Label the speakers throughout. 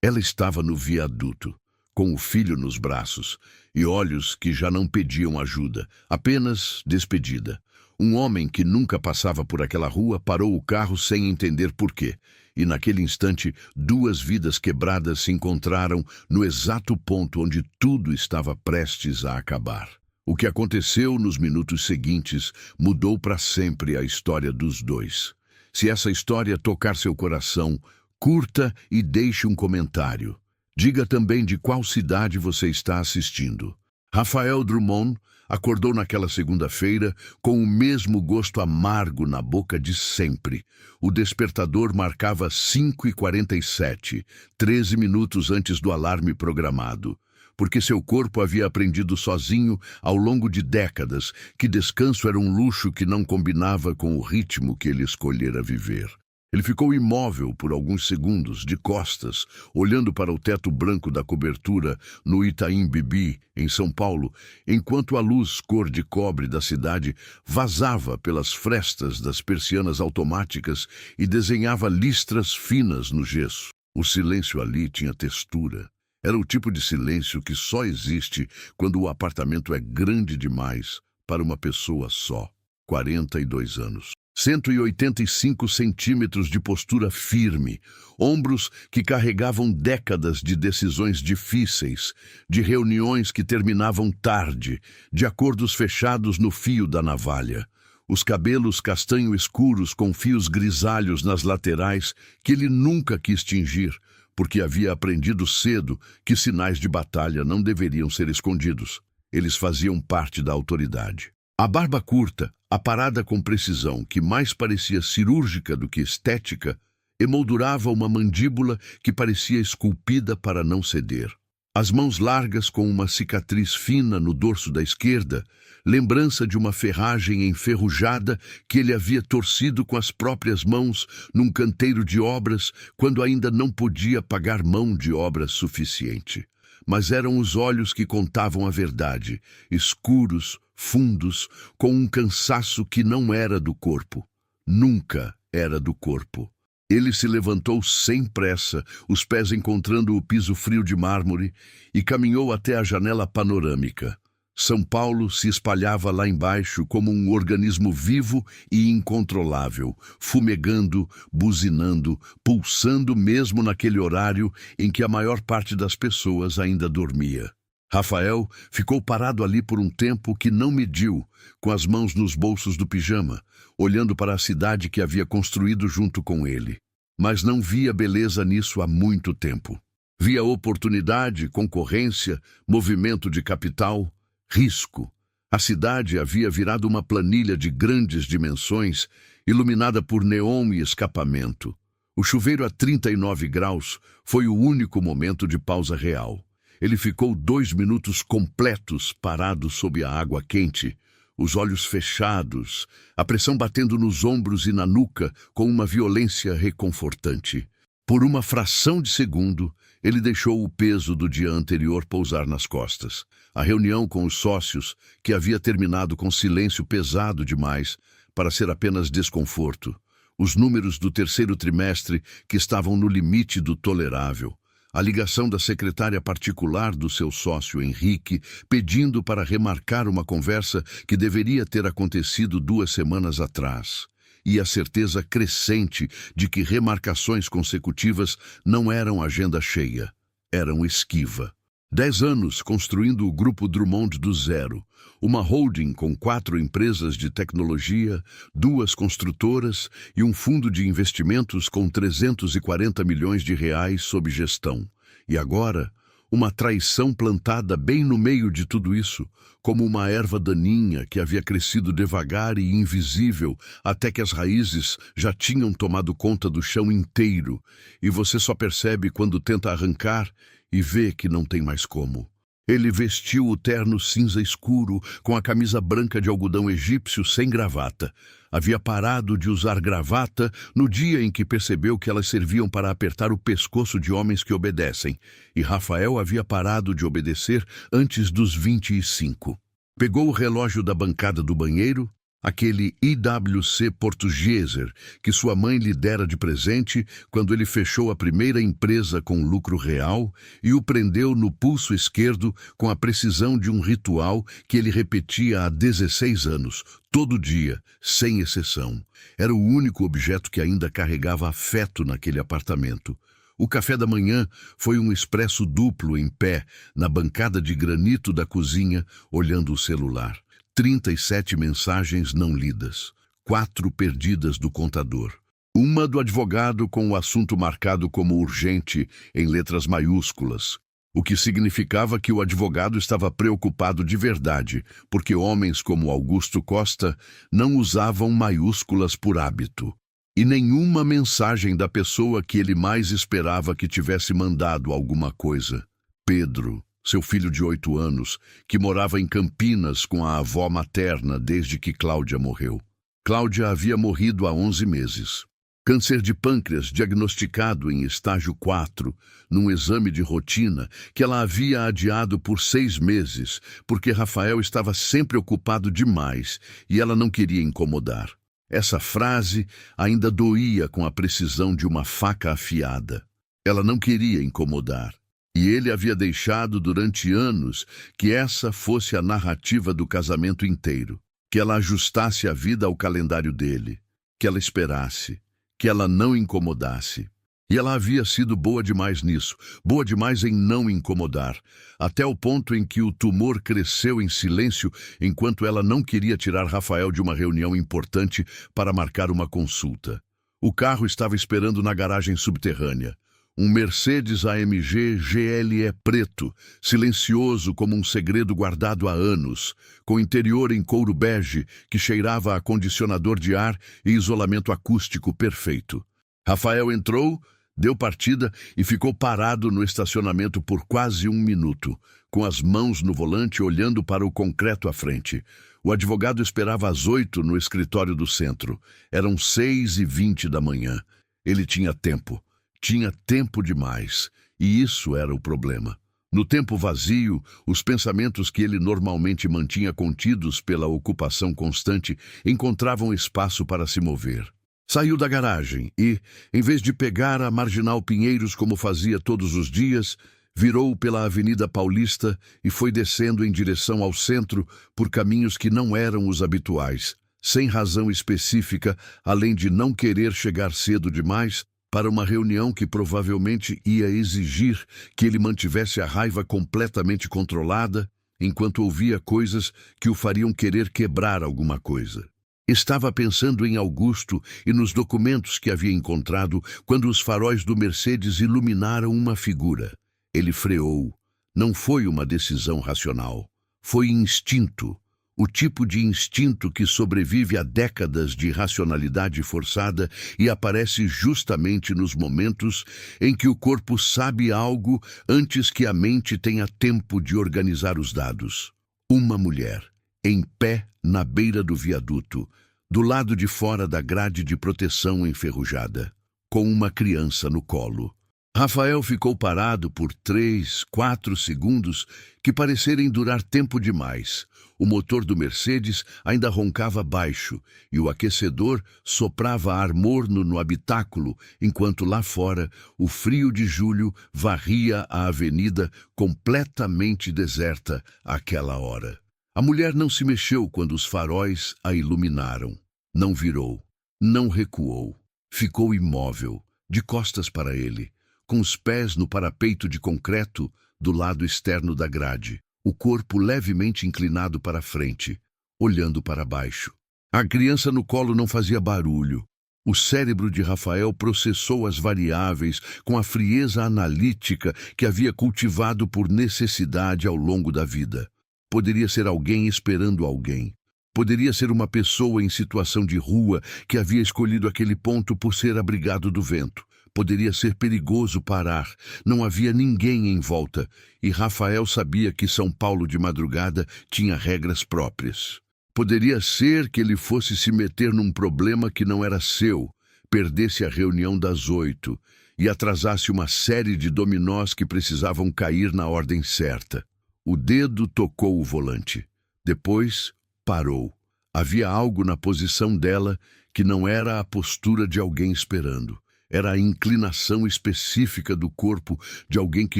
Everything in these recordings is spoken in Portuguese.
Speaker 1: Ela estava no viaduto, com o filho nos braços, e olhos que já não pediam ajuda, apenas despedida. Um homem que nunca passava por aquela rua parou o carro sem entender por quê, e naquele instante duas vidas quebradas se encontraram no exato ponto onde tudo estava prestes a acabar. O que aconteceu nos minutos seguintes mudou para sempre a história dos dois. Se essa história tocar seu coração, curta e deixe um comentário. Diga também de qual cidade você está assistindo. Rafael Drummond acordou naquela segunda-feira com o mesmo gosto amargo na boca de sempre. O despertador marcava 5h47, 13 minutos antes do alarme programado, porque seu corpo havia aprendido sozinho ao longo de décadas que descanso era um luxo que não combinava com o ritmo que ele escolhera viver. Ele ficou imóvel por alguns segundos, de costas, olhando para o teto branco da cobertura no Itaim Bibi, em São Paulo, enquanto a luz cor de cobre da cidade vazava pelas frestas das persianas automáticas e desenhava listras finas no gesso. O silêncio ali tinha textura. Era o tipo de silêncio que só existe quando o apartamento é grande demais para uma pessoa só. 42 anos. 185 centímetros de postura firme, ombros que carregavam décadas de decisões difíceis, de reuniões que terminavam tarde, de acordos fechados no fio da navalha. Os cabelos castanho escuros com fios grisalhos nas laterais que ele nunca quis tingir, porque havia aprendido cedo que sinais de batalha não deveriam ser escondidos. Eles faziam parte da autoridade. A barba curta, aparada com precisão, que mais parecia cirúrgica do que estética, emoldurava uma mandíbula que parecia esculpida para não ceder. As mãos largas com uma cicatriz fina no dorso da esquerda, lembrança de uma ferragem enferrujada que ele havia torcido com as próprias mãos num canteiro de obras quando ainda não podia pagar mão de obra suficiente. Mas eram os olhos que contavam a verdade, escuros, fundos, com um cansaço que não era do corpo. Nunca era do corpo. Ele se levantou sem pressa, os pés encontrando o piso frio de mármore, e caminhou até a janela panorâmica. São Paulo se espalhava lá embaixo como um organismo vivo e incontrolável, fumegando, buzinando, pulsando mesmo naquele horário em que a maior parte das pessoas ainda dormia. Rafael ficou parado ali por um tempo que não mediu, com as mãos nos bolsos do pijama, olhando para a cidade que havia construído junto com ele. Mas não via beleza nisso há muito tempo. Via oportunidade, concorrência, movimento de capital, risco. A cidade havia virado uma planilha de grandes dimensões, iluminada por neon e escapamento. O chuveiro a 39 graus foi o único momento de pausa real. Ele ficou 2 minutos completos parado sob a água quente, os olhos fechados, a pressão batendo nos ombros e na nuca com uma violência reconfortante. Por uma fração de segundo, ele deixou o peso do dia anterior pousar nas costas. A reunião com os sócios, que havia terminado com silêncio pesado demais para ser apenas desconforto. Os números do terceiro trimestre que estavam no limite do tolerável. A ligação da secretária particular do seu sócio Henrique, pedindo para remarcar uma conversa que deveria ter acontecido 2 semanas atrás. E a certeza crescente de que remarcações consecutivas não eram agenda cheia, eram esquiva. 10 anos construindo o Grupo Drummond do zero, uma holding com 4 empresas de tecnologia, 2 construtoras e um fundo de investimentos com 340 milhões de reais sob gestão. E agora, uma traição plantada bem no meio de tudo isso, como uma erva daninha que havia crescido devagar e invisível até que as raízes já tinham tomado conta do chão inteiro, e você só percebe quando tenta arrancar e vê que não tem mais como. Ele vestiu o terno cinza escuro com a camisa branca de algodão egípcio sem gravata. Havia parado de usar gravata no dia em que percebeu que elas serviam para apertar o pescoço de homens que obedecem, e Rafael havia parado de obedecer antes dos 25. Pegou o relógio da bancada do banheiro aquele IWC Portugieser que sua mãe lhe dera de presente quando ele fechou a primeira empresa com lucro real e o prendeu no pulso esquerdo com a precisão de um ritual que ele repetia há 16 anos, todo dia, sem exceção. Era o único objeto que ainda carregava afeto naquele apartamento. O café da manhã foi um expresso duplo em pé, na bancada de granito da cozinha, olhando o celular. 37 mensagens não lidas, 4 perdidas do contador. Uma do advogado com o assunto marcado como urgente em letras maiúsculas, o que significava que o advogado estava preocupado de verdade, porque homens como Augusto Costa não usavam maiúsculas por hábito. E nenhuma mensagem da pessoa que ele mais esperava que tivesse mandado alguma coisa. Pedro, seu filho de 8 anos, que morava em Campinas com a avó materna desde que Cláudia morreu. Cláudia havia morrido há 11 meses. Câncer de pâncreas diagnosticado em estágio 4, num exame de rotina que ela havia adiado por 6 meses, porque Rafael estava sempre ocupado demais e ela não queria incomodar. Essa frase ainda doía com a precisão de uma faca afiada. Ela não queria incomodar. E ele havia deixado durante anos que essa fosse a narrativa do casamento inteiro. Que ela ajustasse a vida ao calendário dele. Que ela esperasse. Que ela não incomodasse. E ela havia sido boa demais nisso, boa demais em não incomodar, até o ponto em que o tumor cresceu em silêncio enquanto ela não queria tirar Rafael de uma reunião importante para marcar uma consulta. O carro estava esperando na garagem subterrânea. Um Mercedes AMG GLE preto, silencioso como um segredo guardado há anos, com interior em couro bege que cheirava a condicionador de ar e isolamento acústico perfeito. Rafael entrou, deu partida e ficou parado no estacionamento por quase 1 minuto, com as mãos no volante olhando para o concreto à frente. O advogado esperava às 8 no escritório do centro. Eram 6h20 da manhã. Ele tinha tempo. Tinha tempo demais. E isso era o problema. No tempo vazio, os pensamentos que ele normalmente mantinha contidos pela ocupação constante encontravam espaço para se mover. Saiu da garagem e, em vez de pegar a Marginal Pinheiros como fazia todos os dias, virou pela Avenida Paulista e foi descendo em direção ao centro por caminhos que não eram os habituais, sem razão específica, além de não querer chegar cedo demais para uma reunião que provavelmente ia exigir que ele mantivesse a raiva completamente controlada enquanto ouvia coisas que o fariam querer quebrar alguma coisa. Estava pensando em Augusto e nos documentos que havia encontrado quando os faróis do Mercedes iluminaram uma figura. Ele freou. Não foi uma decisão racional. Foi instinto. O tipo de instinto que sobrevive a décadas de racionalidade forçada e aparece justamente nos momentos em que o corpo sabe algo antes que a mente tenha tempo de organizar os dados. Uma mulher, em pé na beira do viaduto, do lado de fora da grade de proteção enferrujada, com uma criança no colo. Rafael ficou parado por 3, 4 segundos que parecerem durar tempo demais. O motor do Mercedes ainda roncava baixo e o aquecedor soprava ar morno no habitáculo, enquanto lá fora o frio de julho varria a avenida completamente deserta àquela hora. A mulher não se mexeu quando os faróis a iluminaram. Não virou, não recuou. Ficou imóvel, de costas para ele, com os pés no parapeito de concreto do lado externo da grade, o corpo levemente inclinado para frente, olhando para baixo. A criança no colo não fazia barulho. O cérebro de Rafael processou as variáveis com a frieza analítica que havia cultivado por necessidade ao longo da vida. Poderia ser alguém esperando alguém. Poderia ser uma pessoa em situação de rua que havia escolhido aquele ponto por ser abrigado do vento. Poderia ser perigoso parar. Não havia ninguém em volta. E Rafael sabia que São Paulo de madrugada tinha regras próprias. Poderia ser que ele fosse se meter num problema que não era seu, perdesse a reunião das 8 e atrasasse uma série de dominós que precisavam cair na ordem certa. O dedo tocou o volante. Depois, parou. Havia algo na posição dela que não era a postura de alguém esperando. Era a inclinação específica do corpo de alguém que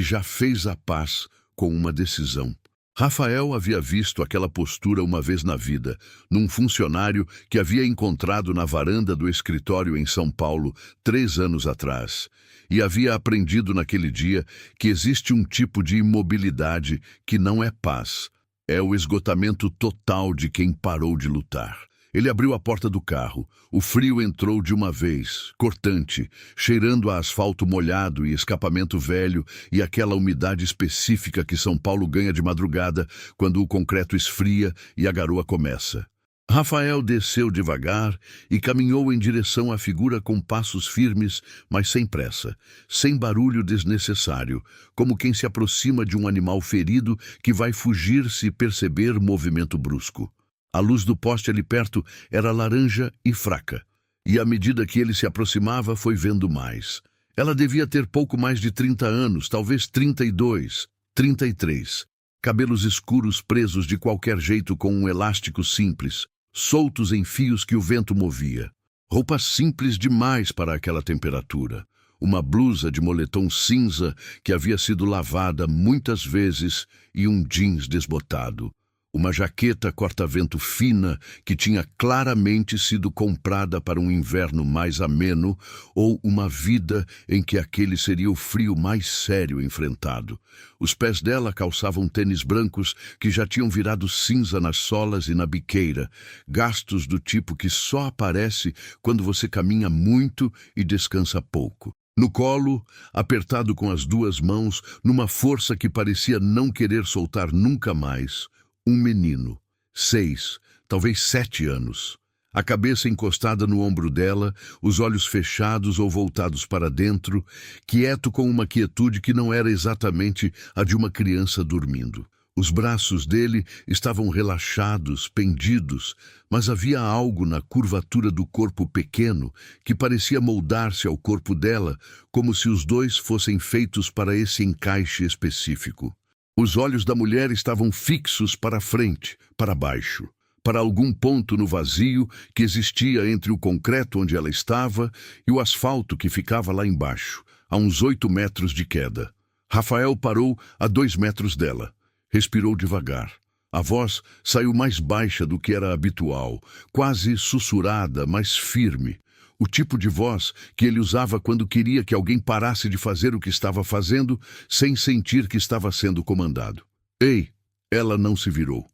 Speaker 1: já fez a paz com uma decisão. Rafael havia visto aquela postura uma vez na vida, num funcionário que havia encontrado na varanda do escritório em São Paulo 3 anos atrás, e havia aprendido naquele dia que existe um tipo de imobilidade que não é paz, é o esgotamento total de quem parou de lutar. Ele abriu a porta do carro. O frio entrou de uma vez, cortante, cheirando a asfalto molhado e escapamento velho e aquela umidade específica que São Paulo ganha de madrugada quando o concreto esfria e a garoa começa. Rafael desceu devagar e caminhou em direção à figura com passos firmes, mas sem pressa, sem barulho desnecessário, como quem se aproxima de um animal ferido que vai fugir se perceber movimento brusco. A luz do poste ali perto era laranja e fraca, e à medida que ele se aproximava foi vendo mais. Ela devia ter pouco mais de 30 anos, talvez 32, 33. Cabelos escuros presos de qualquer jeito com um elástico simples, soltos em fios que o vento movia. Roupas simples demais para aquela temperatura. Uma blusa de moletom cinza que havia sido lavada muitas vezes e um jeans desbotado. Uma jaqueta corta-vento fina que tinha claramente sido comprada para um inverno mais ameno ou uma vida em que aquele seria o frio mais sério enfrentado. Os pés dela calçavam tênis brancos que já tinham virado cinza nas solas e na biqueira, gastos do tipo que só aparece quando você caminha muito e descansa pouco. No colo, apertado com as 2 mãos, numa força que parecia não querer soltar nunca mais, um menino, 6, talvez 7 anos. A cabeça encostada no ombro dela, os olhos fechados ou voltados para dentro, quieto com uma quietude que não era exatamente a de uma criança dormindo. Os braços dele estavam relaxados, pendidos, mas havia algo na curvatura do corpo pequeno que parecia moldar-se ao corpo dela, como se os dois fossem feitos para esse encaixe específico. Os olhos da mulher estavam fixos para frente, para baixo, para algum ponto no vazio que existia entre o concreto onde ela estava e o asfalto que ficava lá embaixo, a uns 8 metros de queda. Rafael parou a 2 metros dela. Respirou devagar. A voz saiu mais baixa do que era habitual, quase sussurrada, mas firme. O tipo de voz que ele usava quando queria que alguém parasse de fazer o que estava fazendo, sem sentir que estava sendo comandado. Ei! Ela não se virou.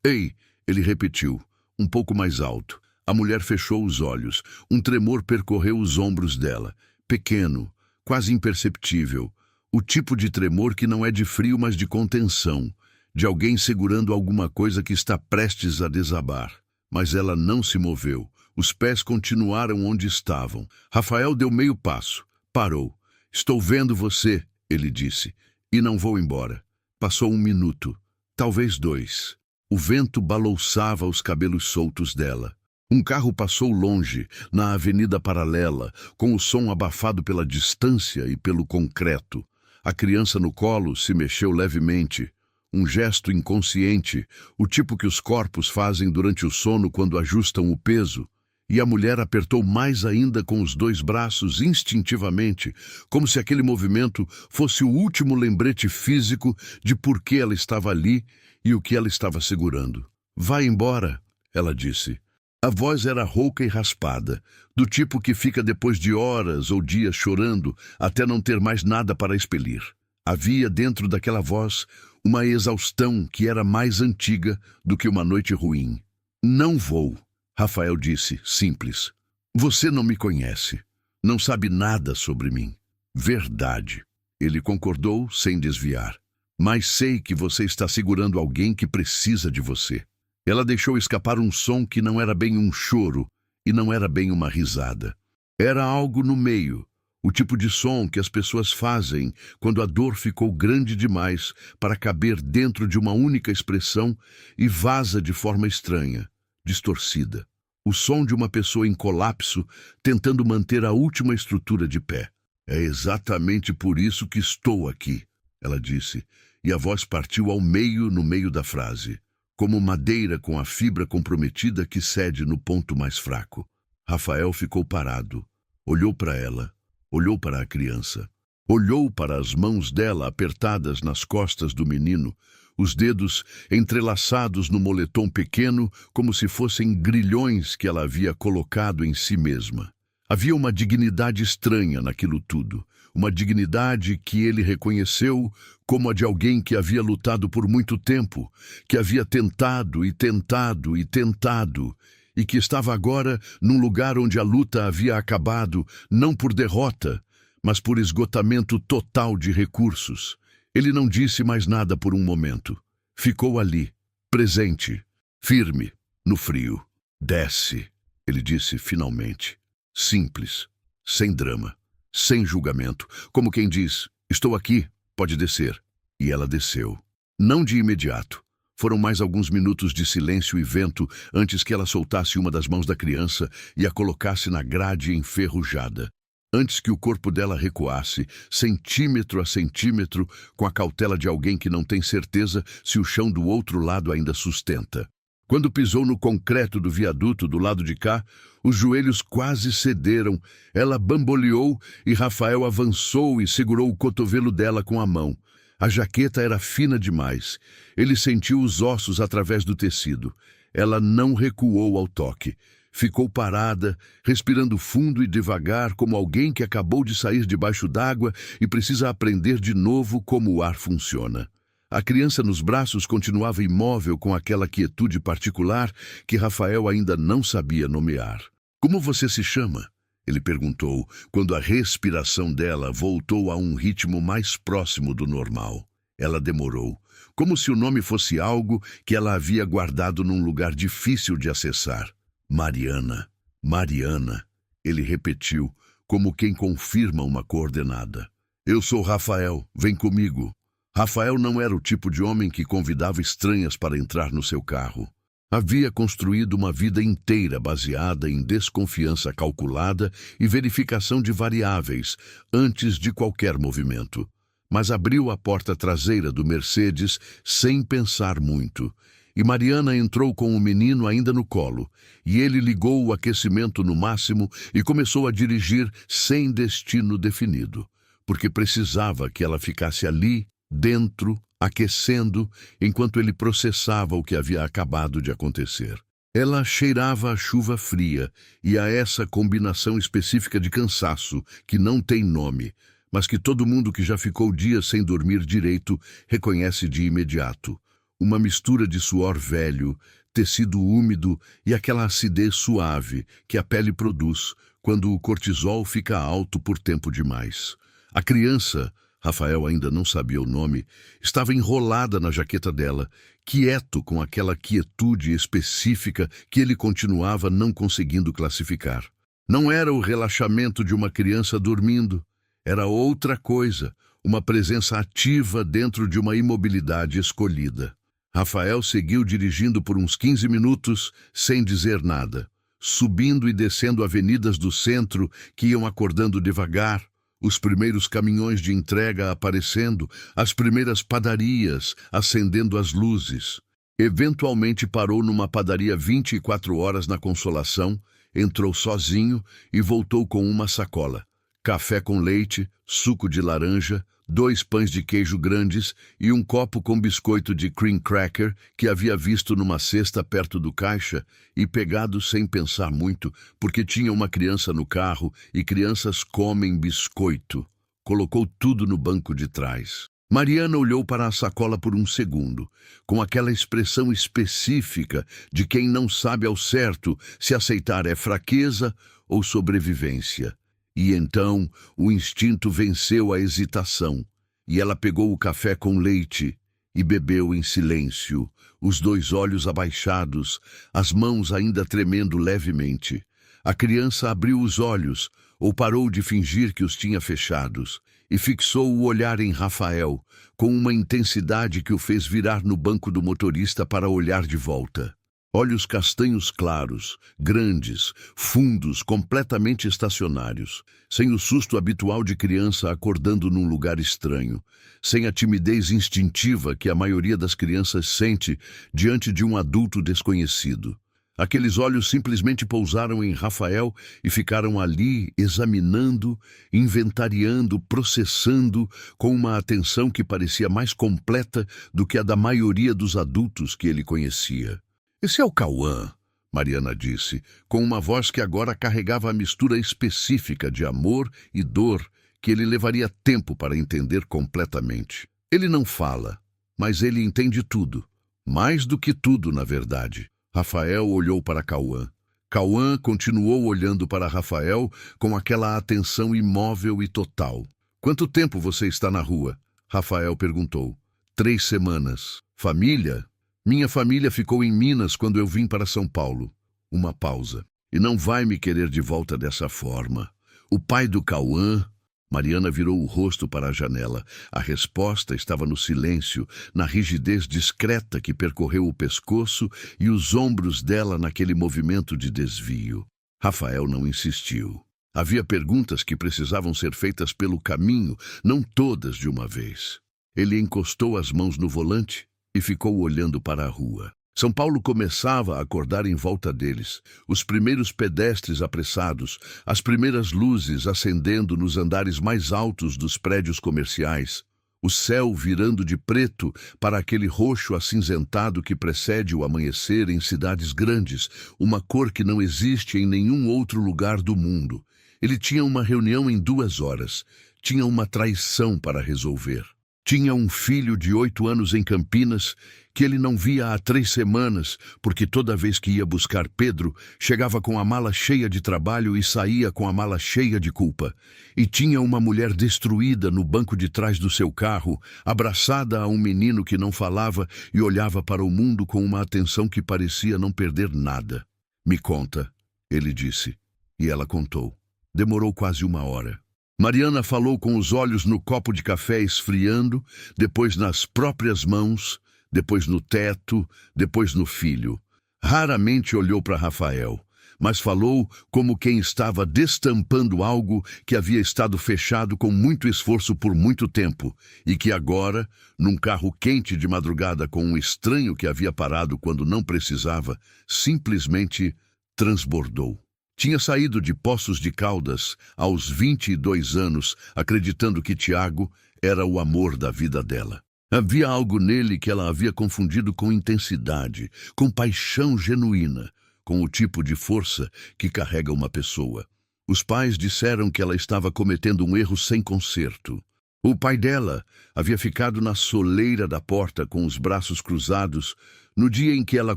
Speaker 1: Ei! Ele repetiu, um pouco mais alto. A mulher fechou os olhos. Um tremor percorreu os ombros dela. Pequeno, quase imperceptível. O tipo de tremor que não é de frio, mas de contenção. De alguém segurando alguma coisa que está prestes a desabar. Mas ela não se moveu. Os pés continuaram onde estavam. Rafael deu meio passo. Parou. Estou vendo você, ele disse, e não vou embora. Passou 1 minuto, talvez 2. O vento balouçava os cabelos soltos dela. Um carro passou longe, na avenida paralela, com o som abafado pela distância e pelo concreto. A criança no colo se mexeu levemente. Um gesto inconsciente, o tipo que os corpos fazem durante o sono quando ajustam o peso. E a mulher apertou mais ainda com os 2 braços instintivamente, como se aquele movimento fosse o último lembrete físico de por que ela estava ali e o que ela estava segurando. Vai embora, ela disse. A voz era rouca e raspada, do tipo que fica depois de horas ou dias chorando até não ter mais nada para expelir. Havia dentro daquela voz uma exaustão que era mais antiga do que uma noite ruim. Não vou. Rafael disse, simples. Você não me conhece. Não sabe nada sobre mim. Verdade. Ele concordou sem desviar. Mas sei que você está segurando alguém que precisa de você. Ela deixou escapar um som que não era bem um choro e não era bem uma risada. Era algo no meio, o tipo de som que as pessoas fazem quando a dor ficou grande demais para caber dentro de uma única expressão e vaza de forma estranha. Distorcida. O som de uma pessoa em colapso tentando manter a última estrutura de pé. É exatamente por isso que estou aqui, ela disse, e a voz partiu ao meio no meio da frase. como madeira com a fibra comprometida que cede no ponto mais fraco. Rafael ficou parado, olhou para ela, olhou para a criança, olhou para as mãos dela apertadas nas costas do menino, os dedos entrelaçados no moletom pequeno como se fossem grilhões que ela havia colocado em si mesma. Havia uma dignidade estranha naquilo tudo, uma dignidade que ele reconheceu como a de alguém que havia lutado por muito tempo, que havia tentado e tentado e tentado, e que estava agora num lugar onde a luta havia acabado, não por derrota, mas por esgotamento total de recursos. Ele não disse mais nada por um momento. Ficou ali, presente, firme, no frio. Desce, ele disse finalmente. Simples, sem drama, sem julgamento, como quem diz, estou aqui, pode descer. E ela desceu. Não de imediato. Foram mais alguns minutos de silêncio e vento antes que ela soltasse uma das mãos da criança e a colocasse na grade enferrujada. Antes que o corpo dela recuasse, centímetro a centímetro, com a cautela de alguém que não tem certeza se o chão do outro lado ainda sustenta. Quando pisou no concreto do viaduto do lado de cá, os joelhos quase cederam, ela bamboleou e Rafael avançou e segurou o cotovelo dela com a mão. A jaqueta era fina demais. Ele sentiu os ossos através do tecido. Ela não recuou ao toque. Ficou parada, respirando fundo e devagar, como alguém que acabou de sair debaixo d'água e precisa aprender de novo como o ar funciona. A criança nos braços continuava imóvel com aquela quietude particular que Rafael ainda não sabia nomear. "Como você se chama?" ele perguntou, quando a respiração dela voltou a um ritmo mais próximo do normal. Ela demorou, como se o nome fosse algo que ela havia guardado num lugar difícil de acessar. "Mariana, Mariana", ele repetiu, como quem confirma uma coordenada. "Eu sou Rafael, vem comigo." Rafael não era o tipo de homem que convidava estranhas para entrar no seu carro. Havia construído uma vida inteira baseada em desconfiança calculada e verificação de variáveis antes de qualquer movimento. Mas abriu a porta traseira do Mercedes sem pensar muito. E Mariana entrou com o menino ainda no colo, e ele ligou o aquecimento no máximo e começou a dirigir sem destino definido, porque precisava que ela ficasse ali, dentro, aquecendo, enquanto ele processava o que havia acabado de acontecer. Ela cheirava a chuva fria e a essa combinação específica de cansaço, que não tem nome, mas que todo mundo que já ficou dias sem dormir direito reconhece de imediato. Uma mistura de suor velho, tecido úmido e aquela acidez suave que a pele produz quando o cortisol fica alto por tempo demais. A criança, Rafael ainda não sabia o nome, estava enrolada na jaqueta dela, quieto com aquela quietude específica que ele continuava não conseguindo classificar. Não era o relaxamento de uma criança dormindo, era outra coisa, uma presença ativa dentro de uma imobilidade escolhida. Rafael seguiu dirigindo por uns 15 minutos sem dizer nada, subindo e descendo avenidas do centro que iam acordando devagar, os primeiros caminhões de entrega aparecendo, as primeiras padarias acendendo as luzes. Eventualmente parou numa padaria 24 horas na Consolação, entrou sozinho e voltou com uma sacola. Café com leite, suco de laranja, 2 pães de queijo grandes e um copo com biscoito de cream cracker que havia visto numa cesta perto do caixa e pegado sem pensar muito, porque tinha uma criança no carro e crianças comem biscoito. Colocou tudo no banco de trás. Mariana olhou para a sacola por um segundo, com aquela expressão específica de quem não sabe ao certo se aceitar é fraqueza ou sobrevivência. E então o instinto venceu a hesitação, e ela pegou o café com leite e bebeu em silêncio, os 2 olhos abaixados, as mãos ainda tremendo levemente. A criança abriu os olhos, ou parou de fingir que os tinha fechados, e fixou o olhar em Rafael, com uma intensidade que o fez virar no banco do motorista para olhar de volta. Olhos castanhos claros, grandes, fundos, completamente estacionários, sem o susto habitual de criança acordando num lugar estranho, sem a timidez instintiva que a maioria das crianças sente diante de um adulto desconhecido. Aqueles olhos simplesmente pousaram em Rafael e ficaram ali examinando, inventariando, processando, com uma atenção que parecia mais completa do que a da maioria dos adultos que ele conhecia. "Esse é o Cauã", Mariana disse, com uma voz que agora carregava a mistura específica de amor e dor que ele levaria tempo para entender completamente. "Ele não fala, mas ele entende tudo. Mais do que tudo, na verdade." Rafael olhou para Cauã. Cauã continuou olhando para Rafael com aquela atenção imóvel e total. "Quanto tempo você está na rua?" Rafael perguntou. 3 semanas. "Família?" "Minha família ficou em Minas quando eu vim para São Paulo." Uma pausa. "E não vai me querer de volta dessa forma." O pai do Cauã... Mariana virou o rosto para a janela. A resposta estava no silêncio, na rigidez discreta que percorreu o pescoço e os ombros dela naquele movimento de desvio. Rafael não insistiu. Havia perguntas que precisavam ser feitas pelo caminho, não todas de uma vez. Ele encostou as mãos no volante e ficou olhando para a rua. São Paulo começava a acordar em volta deles. Os primeiros pedestres apressados, as primeiras luzes acendendo nos andares mais altos dos prédios comerciais, o céu virando de preto para aquele roxo acinzentado que precede o amanhecer em cidades grandes, uma cor que não existe em nenhum outro lugar do mundo. Ele tinha uma reunião em 2 horas, tinha uma traição para resolver. Tinha um filho de 8 anos em Campinas que ele não via há 3 semanas, porque toda vez que ia buscar Pedro, chegava com a mala cheia de trabalho e saía com a mala cheia de culpa. E tinha uma mulher destruída no banco de trás do seu carro, abraçada a um menino que não falava e olhava para o mundo com uma atenção que parecia não perder nada. "Me conta", ele disse. E ela contou. Demorou quase 1 hora. Mariana falou com os olhos no copo de café esfriando, depois nas próprias mãos, depois no teto, depois no filho. Raramente olhou para Rafael, mas falou como quem estava destampando algo que havia estado fechado com muito esforço por muito tempo e que agora, num carro quente de madrugada com um estranho que havia parado quando não precisava, simplesmente transbordou. Tinha saído de Poços de Caldas aos 22 anos, acreditando que Tiago era o amor da vida dela. Havia algo nele que ela havia confundido com intensidade, com paixão genuína, com o tipo de força que carrega uma pessoa. Os pais disseram que ela estava cometendo um erro sem conserto. O pai dela havia ficado na soleira da porta com os braços cruzados no dia em que ela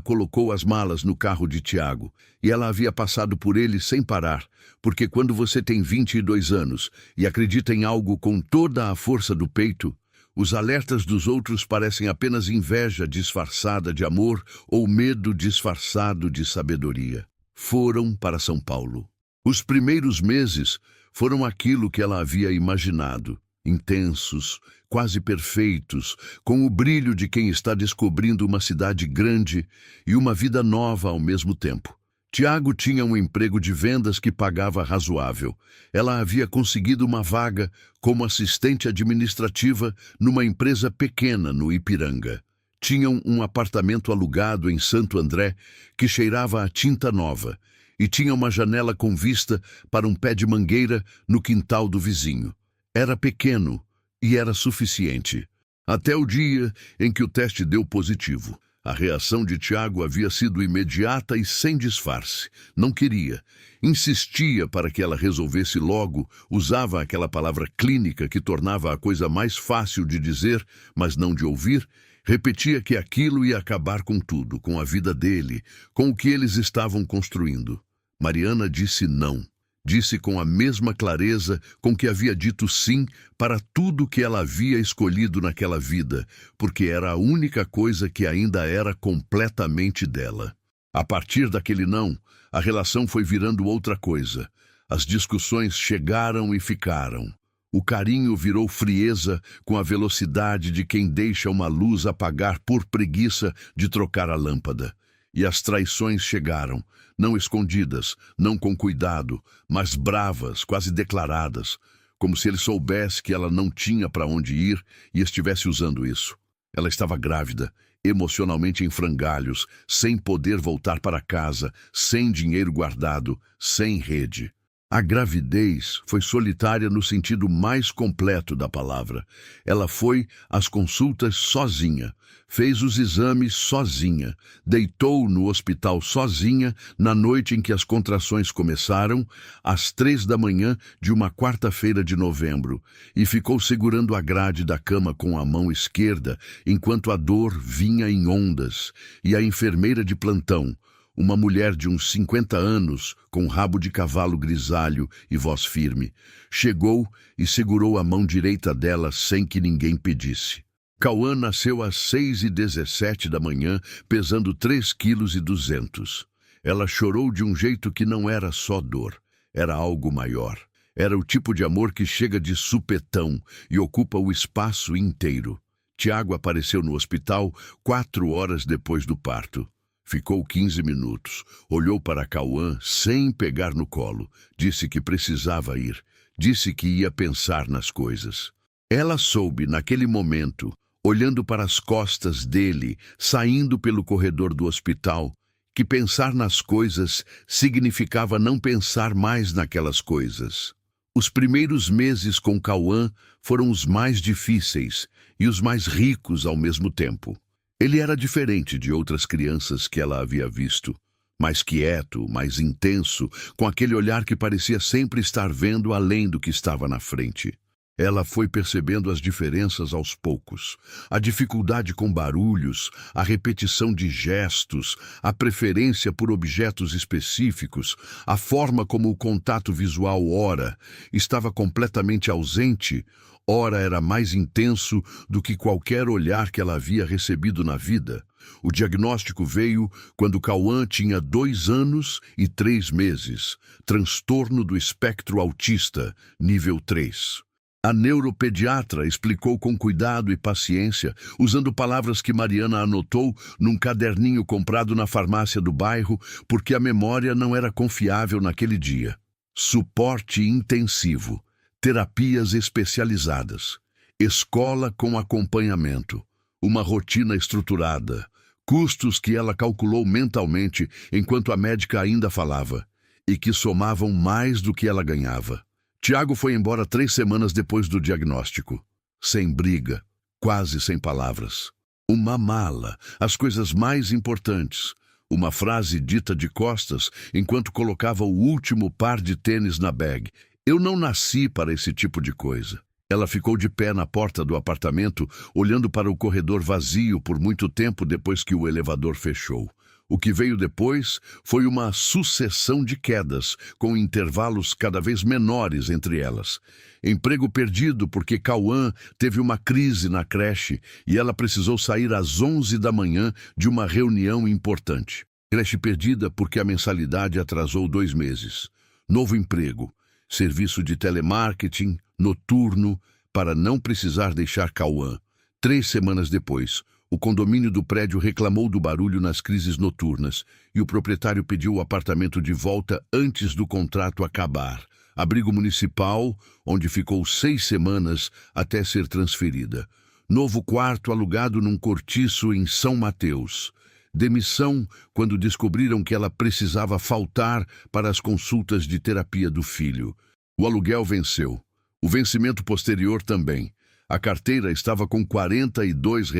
Speaker 1: colocou as malas no carro de Tiago, e ela havia passado por ele sem parar, porque quando você tem 22 anos e acredita em algo com toda a força do peito, os alertas dos outros parecem apenas inveja disfarçada de amor ou medo disfarçado de sabedoria. Foram para São Paulo. Os primeiros meses foram aquilo que ela havia imaginado. Intensos, quase perfeitos, com o brilho de quem está descobrindo uma cidade grande e uma vida nova ao mesmo tempo. Tiago tinha um emprego de vendas que pagava razoável. Ela havia conseguido uma vaga como assistente administrativa numa empresa pequena no Ipiranga. Tinham um apartamento alugado em Santo André que cheirava a tinta nova e tinha uma janela com vista para um pé de mangueira no quintal do vizinho. Era pequeno e era suficiente. Até o dia em que o teste deu positivo. A reação de Tiago havia sido imediata e sem disfarce. Não queria. Insistia para que ela resolvesse logo, usava aquela palavra clínica que tornava a coisa mais fácil de dizer, mas não de ouvir. Repetia que aquilo ia acabar com tudo, com a vida dele, com o que eles estavam construindo. Mariana disse não. Disse com a mesma clareza com que havia dito sim para tudo que ela havia escolhido naquela vida, porque era a única coisa que ainda era completamente dela. A partir daquele não, a relação foi virando outra coisa. As discussões chegaram e ficaram. O carinho virou frieza com a velocidade de quem deixa uma luz apagar por preguiça de trocar a lâmpada. E as traições chegaram, não escondidas, não com cuidado, mas bravas, quase declaradas, como se ele soubesse que ela não tinha para onde ir e estivesse usando isso. Ela estava grávida, emocionalmente em frangalhos, sem poder voltar para casa, sem dinheiro guardado, sem rede. A gravidez foi solitária no sentido mais completo da palavra. Ela foi às consultas sozinha, fez os exames sozinha, deitou no hospital sozinha na noite em que as contrações começaram, às 3 da manhã de uma quarta-feira de novembro, e ficou segurando a grade da cama com a mão esquerda, enquanto a dor vinha em ondas, e a enfermeira de plantão, uma mulher de uns 50 anos, com rabo de cavalo grisalho e voz firme, chegou e segurou a mão direita dela sem que ninguém pedisse. Cauã nasceu às 6h17 da manhã, pesando 3,2 kg. Ela chorou de um jeito que não era só dor, era algo maior. Era o tipo de amor que chega de supetão e ocupa o espaço inteiro. Tiago apareceu no hospital 4 horas depois do parto. Ficou 15 minutos, olhou para Cauã sem pegar no colo, disse que precisava ir, disse que ia pensar nas coisas. Ela soube, naquele momento, olhando para as costas dele, saindo pelo corredor do hospital, que pensar nas coisas significava não pensar mais naquelas coisas. Os primeiros meses com Cauã foram os mais difíceis e os mais ricos ao mesmo tempo. Ele era diferente de outras crianças que ela havia visto, mais quieto, mais intenso, com aquele olhar que parecia sempre estar vendo além do que estava na frente. Ela foi percebendo as diferenças aos poucos, a dificuldade com barulhos, a repetição de gestos, a preferência por objetos específicos, a forma como o contato visual ora estava completamente ausente, ora era mais intenso do que qualquer olhar que ela havia recebido na vida. O diagnóstico veio quando Cauã tinha 2 anos e 3 meses, transtorno do espectro autista, nível 3. A neuropediatra explicou com cuidado e paciência, usando palavras que Mariana anotou num caderninho comprado na farmácia do bairro, porque a memória não era confiável naquele dia. Suporte intensivo, terapias especializadas, escola com acompanhamento, uma rotina estruturada, custos que ela calculou mentalmente enquanto a médica ainda falava, e que somavam mais do que ela ganhava. Tiago foi embora 3 semanas depois do diagnóstico. Sem briga, quase sem palavras. Uma mala, as coisas mais importantes. Uma frase dita de costas enquanto colocava o último par de tênis na bag. Eu não nasci para esse tipo de coisa. Ela ficou de pé na porta do apartamento, olhando para o corredor vazio por muito tempo depois que o elevador fechou. O que veio depois foi uma sucessão de quedas, com intervalos cada vez menores entre elas. Emprego perdido porque Cauã teve uma crise na creche e ela precisou sair às 11 da manhã de uma reunião importante. Creche perdida porque a mensalidade atrasou 2 meses. Novo emprego, serviço de telemarketing, noturno, para não precisar deixar Cauã. 3 semanas depois, o condomínio do prédio reclamou do barulho nas crises noturnas e o proprietário pediu o apartamento de volta antes do contrato acabar. Abrigo municipal, onde ficou 6 semanas até ser transferida. Novo quarto alugado num cortiço em São Mateus. Demissão quando descobriram que ela precisava faltar para as consultas de terapia do filho. O aluguel venceu. O vencimento posterior também. A carteira estava com R$ 42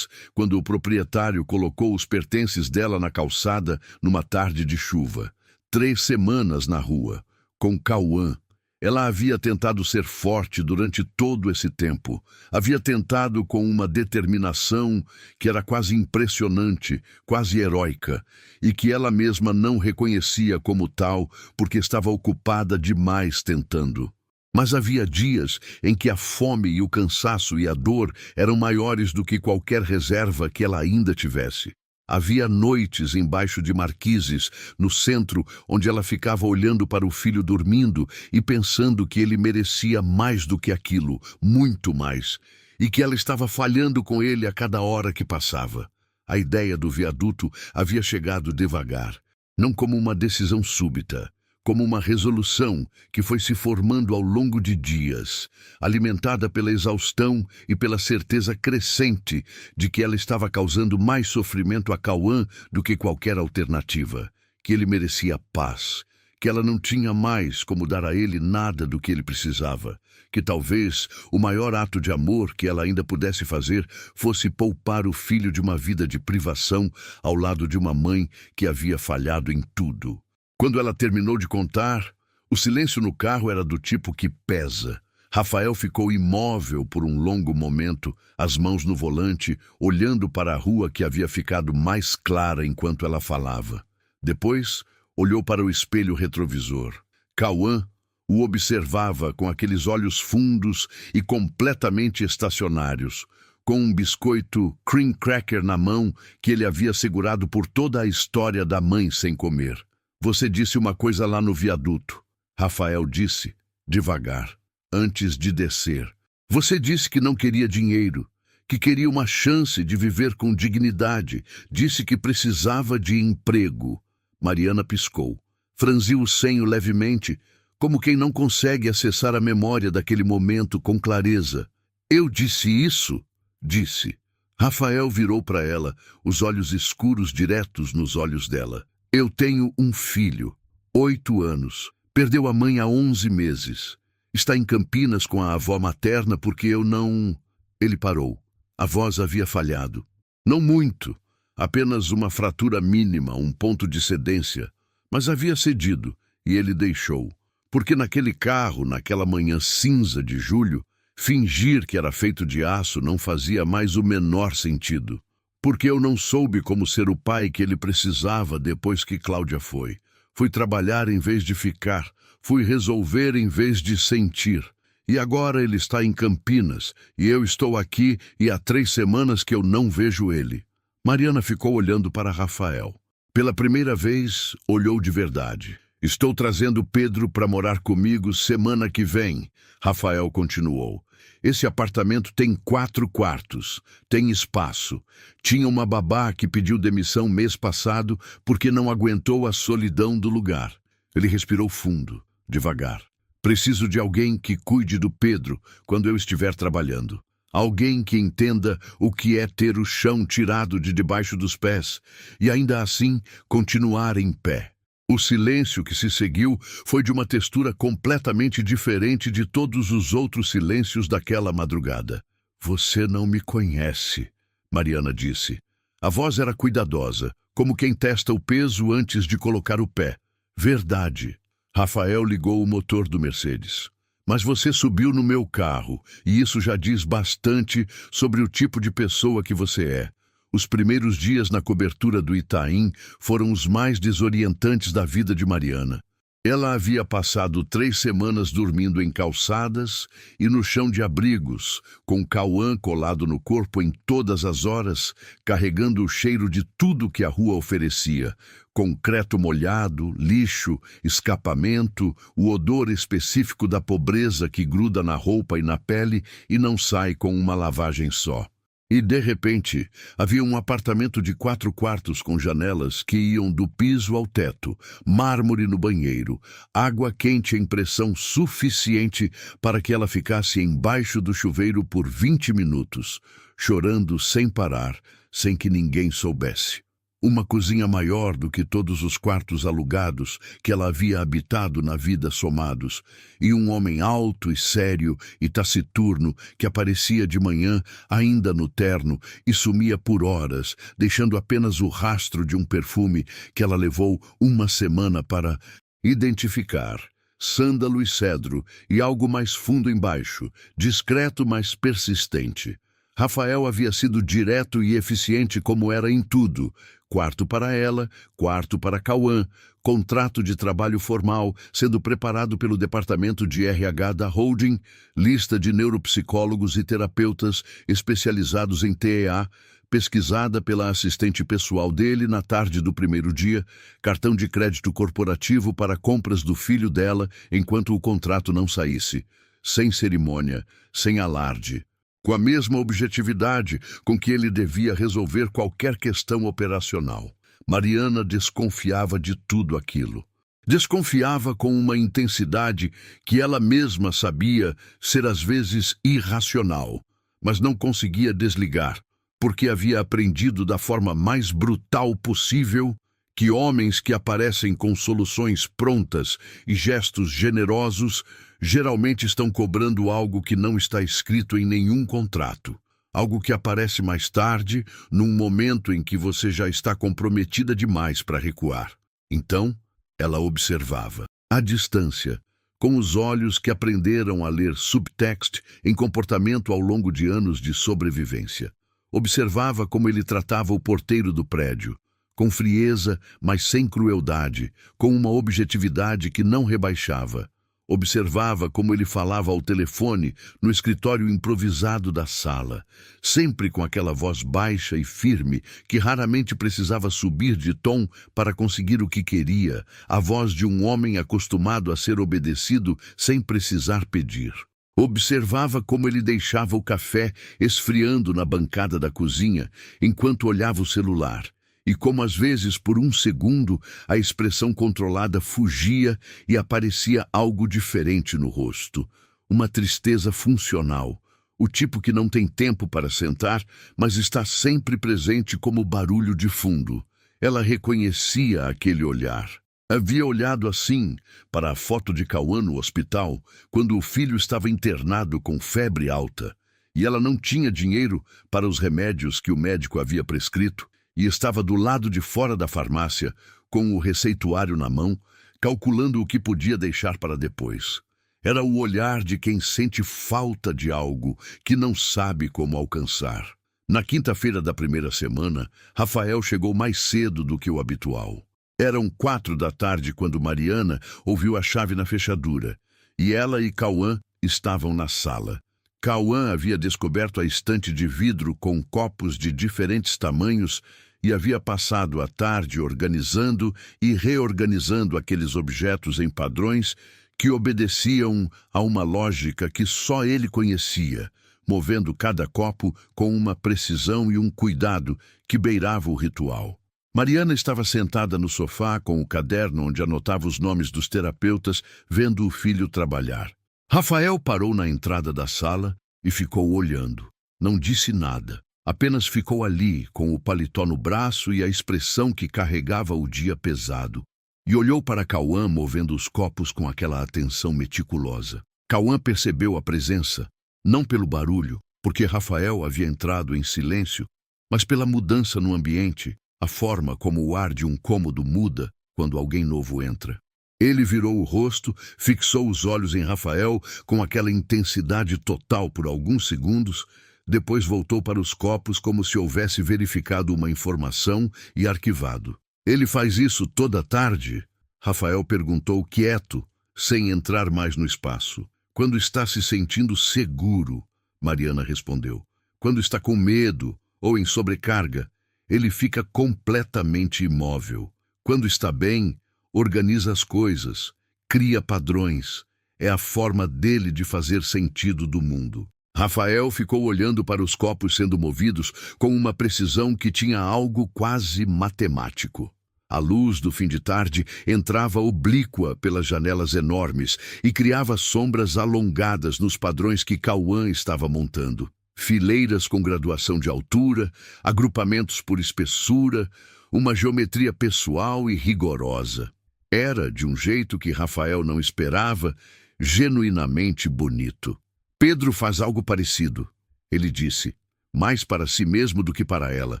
Speaker 1: quando o proprietário colocou os pertences dela na calçada numa tarde de chuva. 3 semanas na rua, com Cauã. Ela havia tentado ser forte durante todo esse tempo. Havia tentado com uma determinação que era quase impressionante, quase heróica, e que ela mesma não reconhecia como tal porque estava ocupada demais tentando. Mas havia dias em que a fome e o cansaço e a dor eram maiores do que qualquer reserva que ela ainda tivesse. Havia noites embaixo de marquises, no centro, onde ela ficava olhando para o filho dormindo e pensando que ele merecia mais do que aquilo, muito mais, e que ela estava falhando com ele a cada hora que passava. A ideia do viaduto havia chegado devagar, não como uma decisão súbita, como uma resolução que foi se formando ao longo de dias, alimentada pela exaustão e pela certeza crescente de que ela estava causando mais sofrimento a Cauã do que qualquer alternativa, que ele merecia paz, que ela não tinha mais como dar a ele nada do que ele precisava, que talvez o maior ato de amor que ela ainda pudesse fazer fosse poupar o filho de uma vida de privação ao lado de uma mãe que havia falhado em tudo. Quando ela terminou de contar, o silêncio no carro era do tipo que pesa. Rafael ficou imóvel por um longo momento, as mãos no volante, olhando para a rua que havia ficado mais clara enquanto ela falava. Depois, olhou para o espelho retrovisor. Cauã o observava com aqueles olhos fundos e completamente estacionários, com um biscoito cream cracker na mão que ele havia segurado por toda a história da mãe sem comer. Você disse uma coisa lá no viaduto, Rafael disse, devagar, antes de descer. Você disse que não queria dinheiro, que queria uma chance de viver com dignidade. Disse que precisava de emprego. Mariana piscou, franziu o senho levemente, como quem não consegue acessar a memória daquele momento com clareza. Eu disse isso? Disse. Rafael virou para ela, os olhos escuros diretos nos olhos dela. Eu tenho um filho, 8 anos. Perdeu a mãe há 11 meses. Está em Campinas com a avó materna porque eu não... Ele parou. A voz havia falhado. Não muito. Apenas uma fratura mínima, um ponto de cedência. Mas havia cedido, e ele deixou. Porque naquele carro, naquela manhã cinza de julho, fingir que era feito de aço não fazia mais o menor sentido. Porque eu não soube como ser o pai que ele precisava depois que Cláudia foi. Fui trabalhar em vez de ficar, fui resolver em vez de sentir. E agora ele está em Campinas, e eu estou aqui e há 3 semanas que eu não vejo ele. Mariana ficou olhando para Rafael. Pela primeira vez, olhou de verdade. Estou trazendo Pedro para morar comigo semana que vem, Rafael continuou. Esse apartamento tem 4 quartos, tem espaço. Tinha uma babá que pediu demissão mês passado porque não aguentou a solidão do lugar. Ele respirou fundo, devagar. Preciso de alguém que cuide do Pedro quando eu estiver trabalhando. Alguém que entenda o que é ter o chão tirado de debaixo dos pés e ainda assim continuar em pé. O silêncio que se seguiu foi de uma textura completamente diferente de todos os outros silêncios daquela madrugada. Você não me conhece, Mariana disse. A voz era cuidadosa, como quem testa o peso antes de colocar o pé. Verdade. Rafael ligou o motor do Mercedes. Mas você subiu no meu carro, e isso já diz bastante sobre o tipo de pessoa que você é. Os primeiros dias na cobertura do Itaim foram os mais desorientantes da vida de Mariana. Ela havia passado 3 semanas dormindo em calçadas e no chão de abrigos, com Cauã colado no corpo em todas as horas, carregando o cheiro de tudo que a rua oferecia. Concreto molhado, lixo, escapamento, o odor específico da pobreza que gruda na roupa e na pele e não sai com uma lavagem só. E, de repente, havia um apartamento de 4 quartos com janelas que iam do piso ao teto, mármore no banheiro, água quente em pressão suficiente para que ela ficasse embaixo do chuveiro por 20 minutos, chorando sem parar, sem que ninguém soubesse. Uma cozinha maior do que todos os quartos alugados que ela havia habitado na vida somados, e um homem alto e sério e taciturno que aparecia de manhã ainda no terno e sumia por horas, deixando apenas o rastro de um perfume que ela levou 1 semana para identificar. Sândalo e cedro e algo mais fundo embaixo, discreto mas persistente. Rafael havia sido direto e eficiente como era em tudo. Quarto para ela, quarto para Cauã, contrato de trabalho formal, sendo preparado pelo departamento de RH da holding, lista de neuropsicólogos e terapeutas especializados em TEA, pesquisada pela assistente pessoal dele na tarde do primeiro dia, cartão de crédito corporativo para compras do filho dela enquanto o contrato não saísse. Sem cerimônia, sem alarde. com a mesma objetividade com que ele devia resolver qualquer questão operacional. Mariana desconfiava de tudo aquilo. Desconfiava com uma intensidade que ela mesma sabia ser às vezes irracional, mas não conseguia desligar, porque havia aprendido da forma mais brutal possível que homens que aparecem com soluções prontas e gestos generosos geralmente estão cobrando algo que não está escrito em nenhum contrato, algo que aparece mais tarde, num momento em que você já está comprometida demais para recuar. Então, ela observava, à distância, com os olhos que aprenderam a ler subtext em comportamento ao longo de anos de sobrevivência. Observava como ele tratava o porteiro do prédio, com frieza, mas sem crueldade, com uma objetividade que não rebaixava. Observava como ele falava ao telefone no escritório improvisado da sala, sempre com aquela voz baixa e firme que raramente precisava subir de tom para conseguir o que queria, a voz de um homem acostumado a ser obedecido sem precisar pedir. Observava como ele deixava o café esfriando na bancada da cozinha enquanto olhava o celular, e como às vezes por um segundo a expressão controlada fugia e aparecia algo diferente no rosto, uma tristeza funcional, o tipo que não tem tempo para sentar, mas está sempre presente como barulho de fundo. Ela reconhecia aquele olhar. Havia olhado assim para a foto de Cauã no hospital, quando o filho estava internado com febre alta, e ela não tinha dinheiro para os remédios que o médico havia prescrito, e estava do lado de fora da farmácia, com o receituário na mão, calculando o que podia deixar para depois. Era o olhar de quem sente falta de algo que não sabe como alcançar. Na quinta-feira da primeira semana, Rafael chegou mais cedo do que o habitual. Eram 4 da tarde quando Mariana ouviu a chave na fechadura, e ela e Cauã estavam na sala. Cauã havia descoberto a estante de vidro com copos de diferentes tamanhos e havia passado a tarde organizando e reorganizando aqueles objetos em padrões que obedeciam a uma lógica que só ele conhecia, movendo cada copo com uma precisão e um cuidado que beirava o ritual. Mariana estava sentada no sofá com o caderno onde anotava os nomes dos terapeutas, vendo o filho trabalhar. Rafael parou na entrada da sala e ficou olhando. Não disse nada, apenas ficou ali, com o paletó no braço e a expressão que carregava o dia pesado. E olhou para Cauã movendo os copos com aquela atenção meticulosa. Cauã percebeu a presença, não pelo barulho, porque Rafael havia entrado em silêncio, mas pela mudança no ambiente, a forma como o ar de um cômodo muda quando alguém novo entra. Ele virou o rosto, fixou os olhos em Rafael com aquela intensidade total por alguns segundos, depois voltou para os copos como se houvesse verificado uma informação e arquivado. "Ele faz isso toda tarde?" Rafael perguntou quieto, sem entrar mais no espaço. "Quando está se sentindo seguro", Mariana respondeu. "Quando está com medo ou em sobrecarga, ele fica completamente imóvel. Quando está bem, organiza as coisas, cria padrões. É a forma dele de fazer sentido do mundo." Rafael ficou olhando para os copos sendo movidos com uma precisão que tinha algo quase matemático. A luz do fim de tarde entrava oblíqua pelas janelas enormes e criava sombras alongadas nos padrões que Cauã estava montando. Fileiras com graduação de altura, agrupamentos por espessura, uma geometria pessoal e rigorosa. Era, de um jeito que Rafael não esperava, genuinamente bonito. "Pedro faz algo parecido", ele disse, mais para si mesmo do que para ela,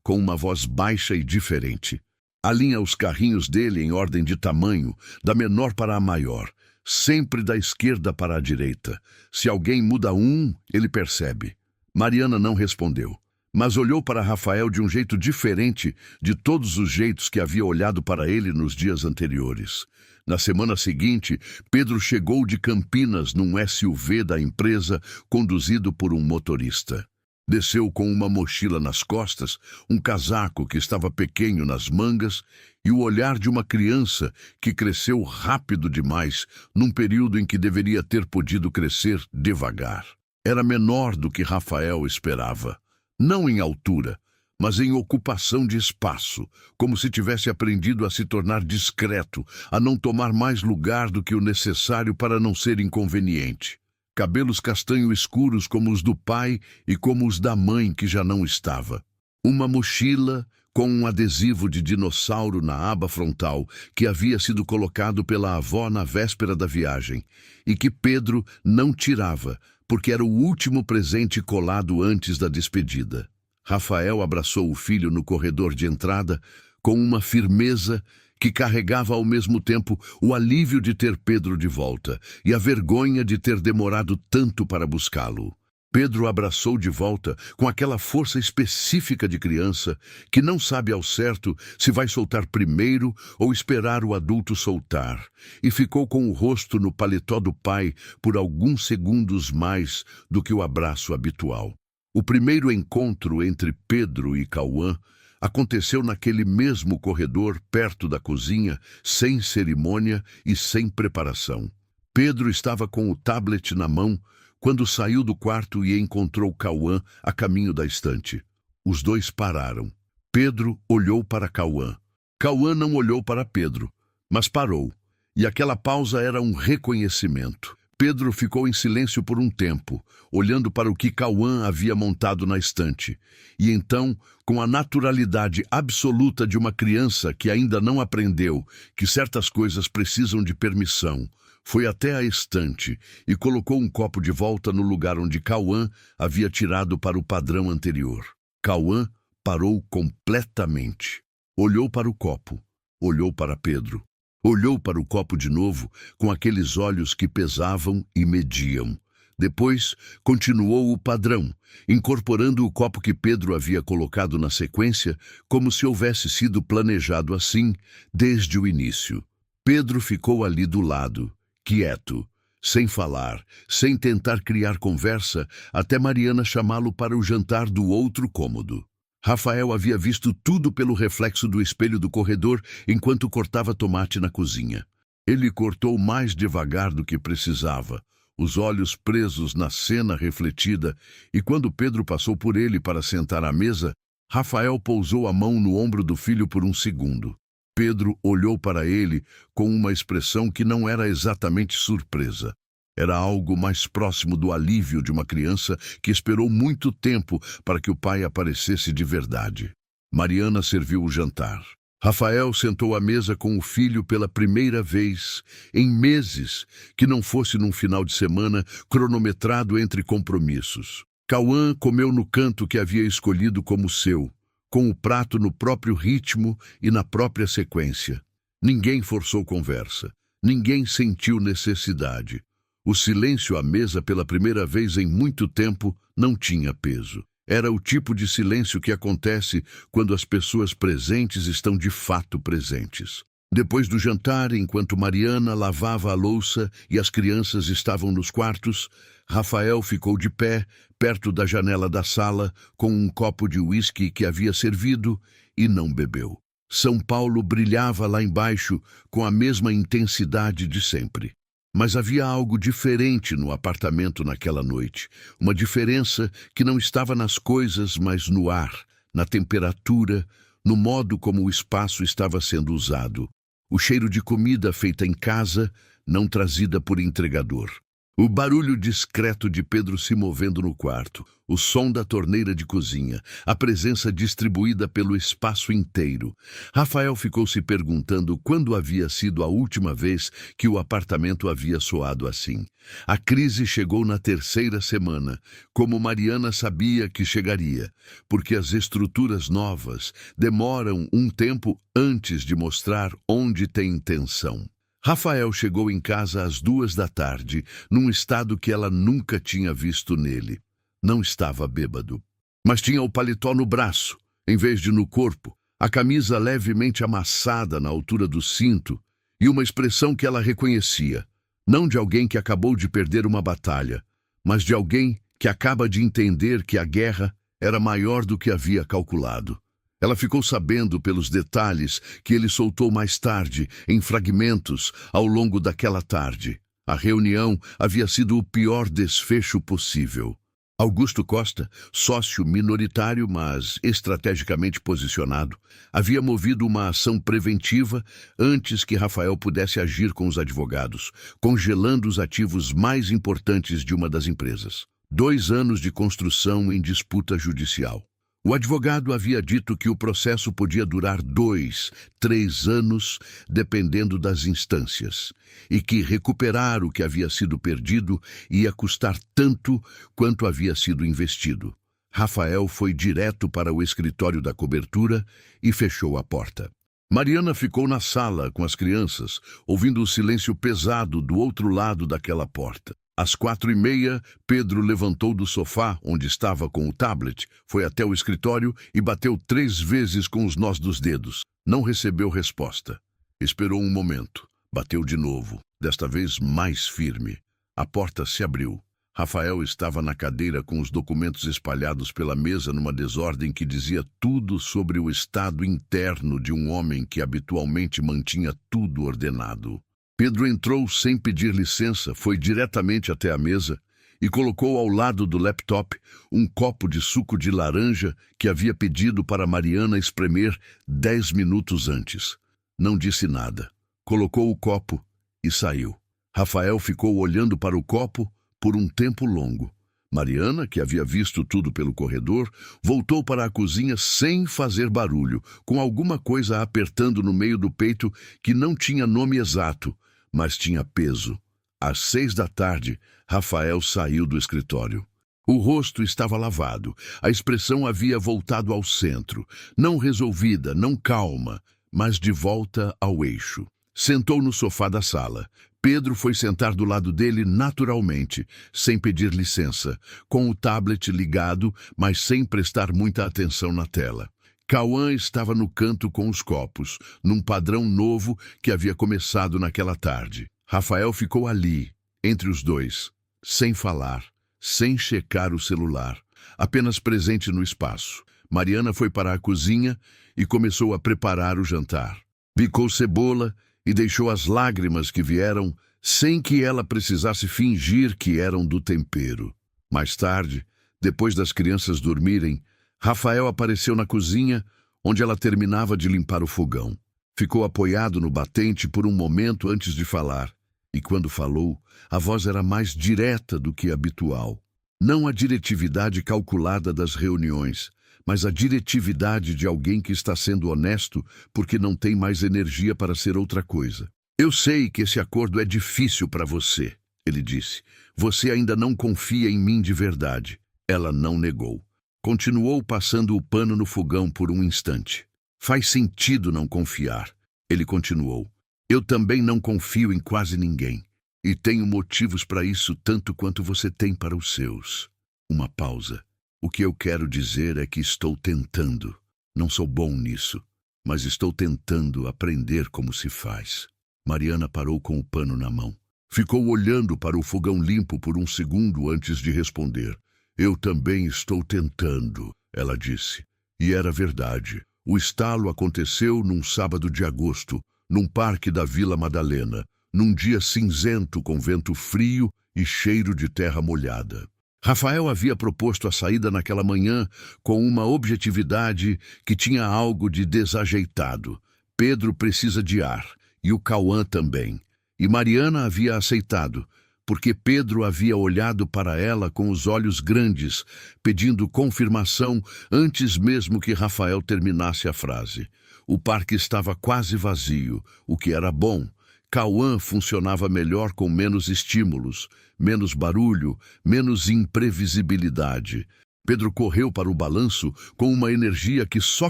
Speaker 1: com uma voz baixa e diferente. "Alinha os carrinhos dele em ordem de tamanho, da menor para a maior, sempre da esquerda para a direita. Se alguém muda um, ele percebe." Mariana não respondeu, mas olhou para Rafael de um jeito diferente de todos os jeitos que havia olhado para ele nos dias anteriores. Na semana seguinte, Pedro chegou de Campinas num SUV da empresa, conduzido por um motorista. Desceu com uma mochila nas costas, um casaco que estava pequeno nas mangas e o olhar de uma criança que cresceu rápido demais num período em que deveria ter podido crescer devagar. Era menor do que Rafael esperava. Não em altura, mas em ocupação de espaço, como se tivesse aprendido a se tornar discreto, a não tomar mais lugar do que o necessário para não ser inconveniente. Cabelos castanho escuros como os do pai e como os da mãe que já não estava. Uma mochila com um adesivo de dinossauro na aba frontal que havia sido colocado pela avó na véspera da viagem e que Pedro não tirava, porque era o último presente colado antes da despedida. Rafael abraçou o filho no corredor de entrada com uma firmeza que carregava ao mesmo tempo o alívio de ter Pedro de volta e a vergonha de ter demorado tanto para buscá-lo. Pedro abraçou de volta com aquela força específica de criança que não sabe ao certo se vai soltar primeiro ou esperar o adulto soltar, e ficou com o rosto no paletó do pai por alguns segundos mais do que o abraço habitual. O primeiro encontro entre Pedro e Cauã aconteceu naquele mesmo corredor perto da cozinha, sem cerimônia e sem preparação. Pedro estava com o tablet na mão quando saiu do quarto e encontrou Cauã a caminho da estante. Os dois pararam. Pedro olhou para Cauã. Cauã não olhou para Pedro, mas parou, e aquela pausa era um reconhecimento. Pedro ficou em silêncio por um tempo, olhando para o que Cauã havia montado na estante, e então, com a naturalidade absoluta de uma criança que ainda não aprendeu que certas coisas precisam de permissão, foi até a estante e colocou um copo de volta no lugar onde Cauã havia tirado para o padrão anterior. Cauã parou completamente. Olhou para o copo, olhou para Pedro. Olhou para o copo de novo, com aqueles olhos que pesavam e mediam. Depois, continuou o padrão, incorporando o copo que Pedro havia colocado na sequência, como se houvesse sido planejado assim, desde o início. Pedro ficou ali do lado, quieto, sem falar, sem tentar criar conversa, até Mariana chamá-lo para o jantar do outro cômodo. Rafael havia visto tudo pelo reflexo do espelho do corredor enquanto cortava tomate na cozinha. Ele cortou mais devagar do que precisava, os olhos presos na cena refletida, e quando Pedro passou por ele para sentar à mesa, Rafael pousou a mão no ombro do filho por um segundo. Pedro olhou para ele com uma expressão que não era exatamente surpresa. Era algo mais próximo do alívio de uma criança que esperou muito tempo para que o pai aparecesse de verdade. Mariana serviu o jantar. Rafael sentou à mesa com o filho pela primeira vez em meses, que não fosse num final de semana cronometrado entre compromissos. Cauã comeu no canto que havia escolhido como seu, com o prato no próprio ritmo e na própria sequência. Ninguém forçou conversa. Ninguém sentiu necessidade. O silêncio à mesa pela primeira vez em muito tempo não tinha peso. Era o tipo de silêncio que acontece quando as pessoas presentes estão de fato presentes. Depois do jantar, enquanto Mariana lavava a louça e as crianças estavam nos quartos, Rafael ficou de pé, perto da janela da sala, com um copo de uísque que havia servido e não bebeu. São Paulo brilhava lá embaixo com a mesma intensidade de sempre. Mas havia algo diferente no apartamento naquela noite. Uma diferença que não estava nas coisas, mas no ar, na temperatura, no modo como o espaço estava sendo usado. O cheiro de comida feita em casa, não trazida por entregador. O barulho discreto de Pedro se movendo no quarto, o som da torneira de cozinha, a presença distribuída pelo espaço inteiro. Rafael ficou se perguntando quando havia sido a última vez que o apartamento havia soado assim. A crise chegou na terceira semana, como Mariana sabia que chegaria, porque as estruturas novas demoram um tempo antes de mostrar onde tem tensão. Rafael chegou em casa às 2 da tarde, num estado que ela nunca tinha visto nele. Não estava bêbado, mas tinha o paletó no braço, em vez de no corpo, a camisa levemente amassada na altura do cinto e uma expressão que ela reconhecia, não de alguém que acabou de perder uma batalha, mas de alguém que acaba de entender que a guerra era maior do que havia calculado. Ela ficou sabendo pelos detalhes que ele soltou mais tarde, em fragmentos, ao longo daquela tarde. A reunião havia sido o pior desfecho possível. Augusto Costa, sócio minoritário, mas estrategicamente posicionado, havia movido uma ação preventiva antes que Rafael pudesse agir com os advogados, congelando os ativos mais importantes de uma das empresas. 2 anos de construção em disputa judicial. O advogado havia dito que o processo podia durar 2, 3 anos, dependendo das instâncias, e que recuperar o que havia sido perdido ia custar tanto quanto havia sido investido. Rafael foi direto para o escritório da cobertura e fechou a porta. Mariana ficou na sala com as crianças, ouvindo o silêncio pesado do outro lado daquela porta. Às 4h30, Pedro levantou do sofá, onde estava com o tablet, foi até o escritório e bateu 3 vezes com os nós dos dedos. Não recebeu resposta. Esperou um momento. Bateu de novo, desta vez mais firme. A porta se abriu. Rafael estava na cadeira com os documentos espalhados pela mesa numa desordem que dizia tudo sobre o estado interno de um homem que habitualmente mantinha tudo ordenado. Pedro entrou sem pedir licença, foi diretamente até a mesa e colocou ao lado do laptop um copo de suco de laranja que havia pedido para Mariana espremer 10 minutos antes. Não disse nada. Colocou o copo e saiu. Rafael ficou olhando para o copo por um tempo longo. Mariana, que havia visto tudo pelo corredor, voltou para a cozinha sem fazer barulho, com alguma coisa apertando no meio do peito que não tinha nome exato, mas tinha peso. Às 6 da tarde, Rafael saiu do escritório. O rosto estava lavado, a expressão havia voltado ao centro, não resolvida, não calma, mas de volta ao eixo. Sentou no sofá da sala. Pedro foi sentar do lado dele naturalmente, sem pedir licença, com o tablet ligado, mas sem prestar muita atenção na tela. Cauã estava no canto com os copos, num padrão novo que havia começado naquela tarde. Rafael ficou ali, entre os dois, sem falar, sem checar o celular, apenas presente no espaço. Mariana foi para a cozinha e começou a preparar o jantar. Picou cebola e deixou as lágrimas que vieram sem que ela precisasse fingir que eram do tempero. Mais tarde, depois das crianças dormirem, Rafael apareceu na cozinha, onde ela terminava de limpar o fogão. Ficou apoiado no batente por um momento antes de falar, e quando falou, a voz era mais direta do que habitual. Não a diretividade calculada das reuniões, mas a diretividade de alguém que está sendo honesto porque não tem mais energia para ser outra coisa. Eu sei que esse acordo é difícil para você, ele disse. Você ainda não confia em mim de verdade. Ela não negou. Continuou passando o pano no fogão por um instante. Faz sentido não confiar. Ele continuou. Eu também não confio em quase ninguém. E tenho motivos para isso tanto quanto você tem para os seus. Uma pausa. O que eu quero dizer é que estou tentando. Não sou bom nisso, mas estou tentando aprender como se faz. Mariana parou com o pano na mão. Ficou olhando para o fogão limpo por um segundo antes de responder. Eu também estou tentando, ela disse. E era verdade. O estalo aconteceu num sábado de agosto, num parque da Vila Madalena, num dia cinzento com vento frio e cheiro de terra molhada. Rafael havia proposto a saída naquela manhã com uma objetividade que tinha algo de desajeitado. Pedro precisa de ar, e o Cauã também. E Mariana havia aceitado, porque Pedro havia olhado para ela com os olhos grandes, pedindo confirmação antes mesmo que Rafael terminasse a frase. O parque estava quase vazio, o que era bom. Cauã funcionava melhor com menos estímulos, menos barulho, menos imprevisibilidade. Pedro correu para o balanço com uma energia que só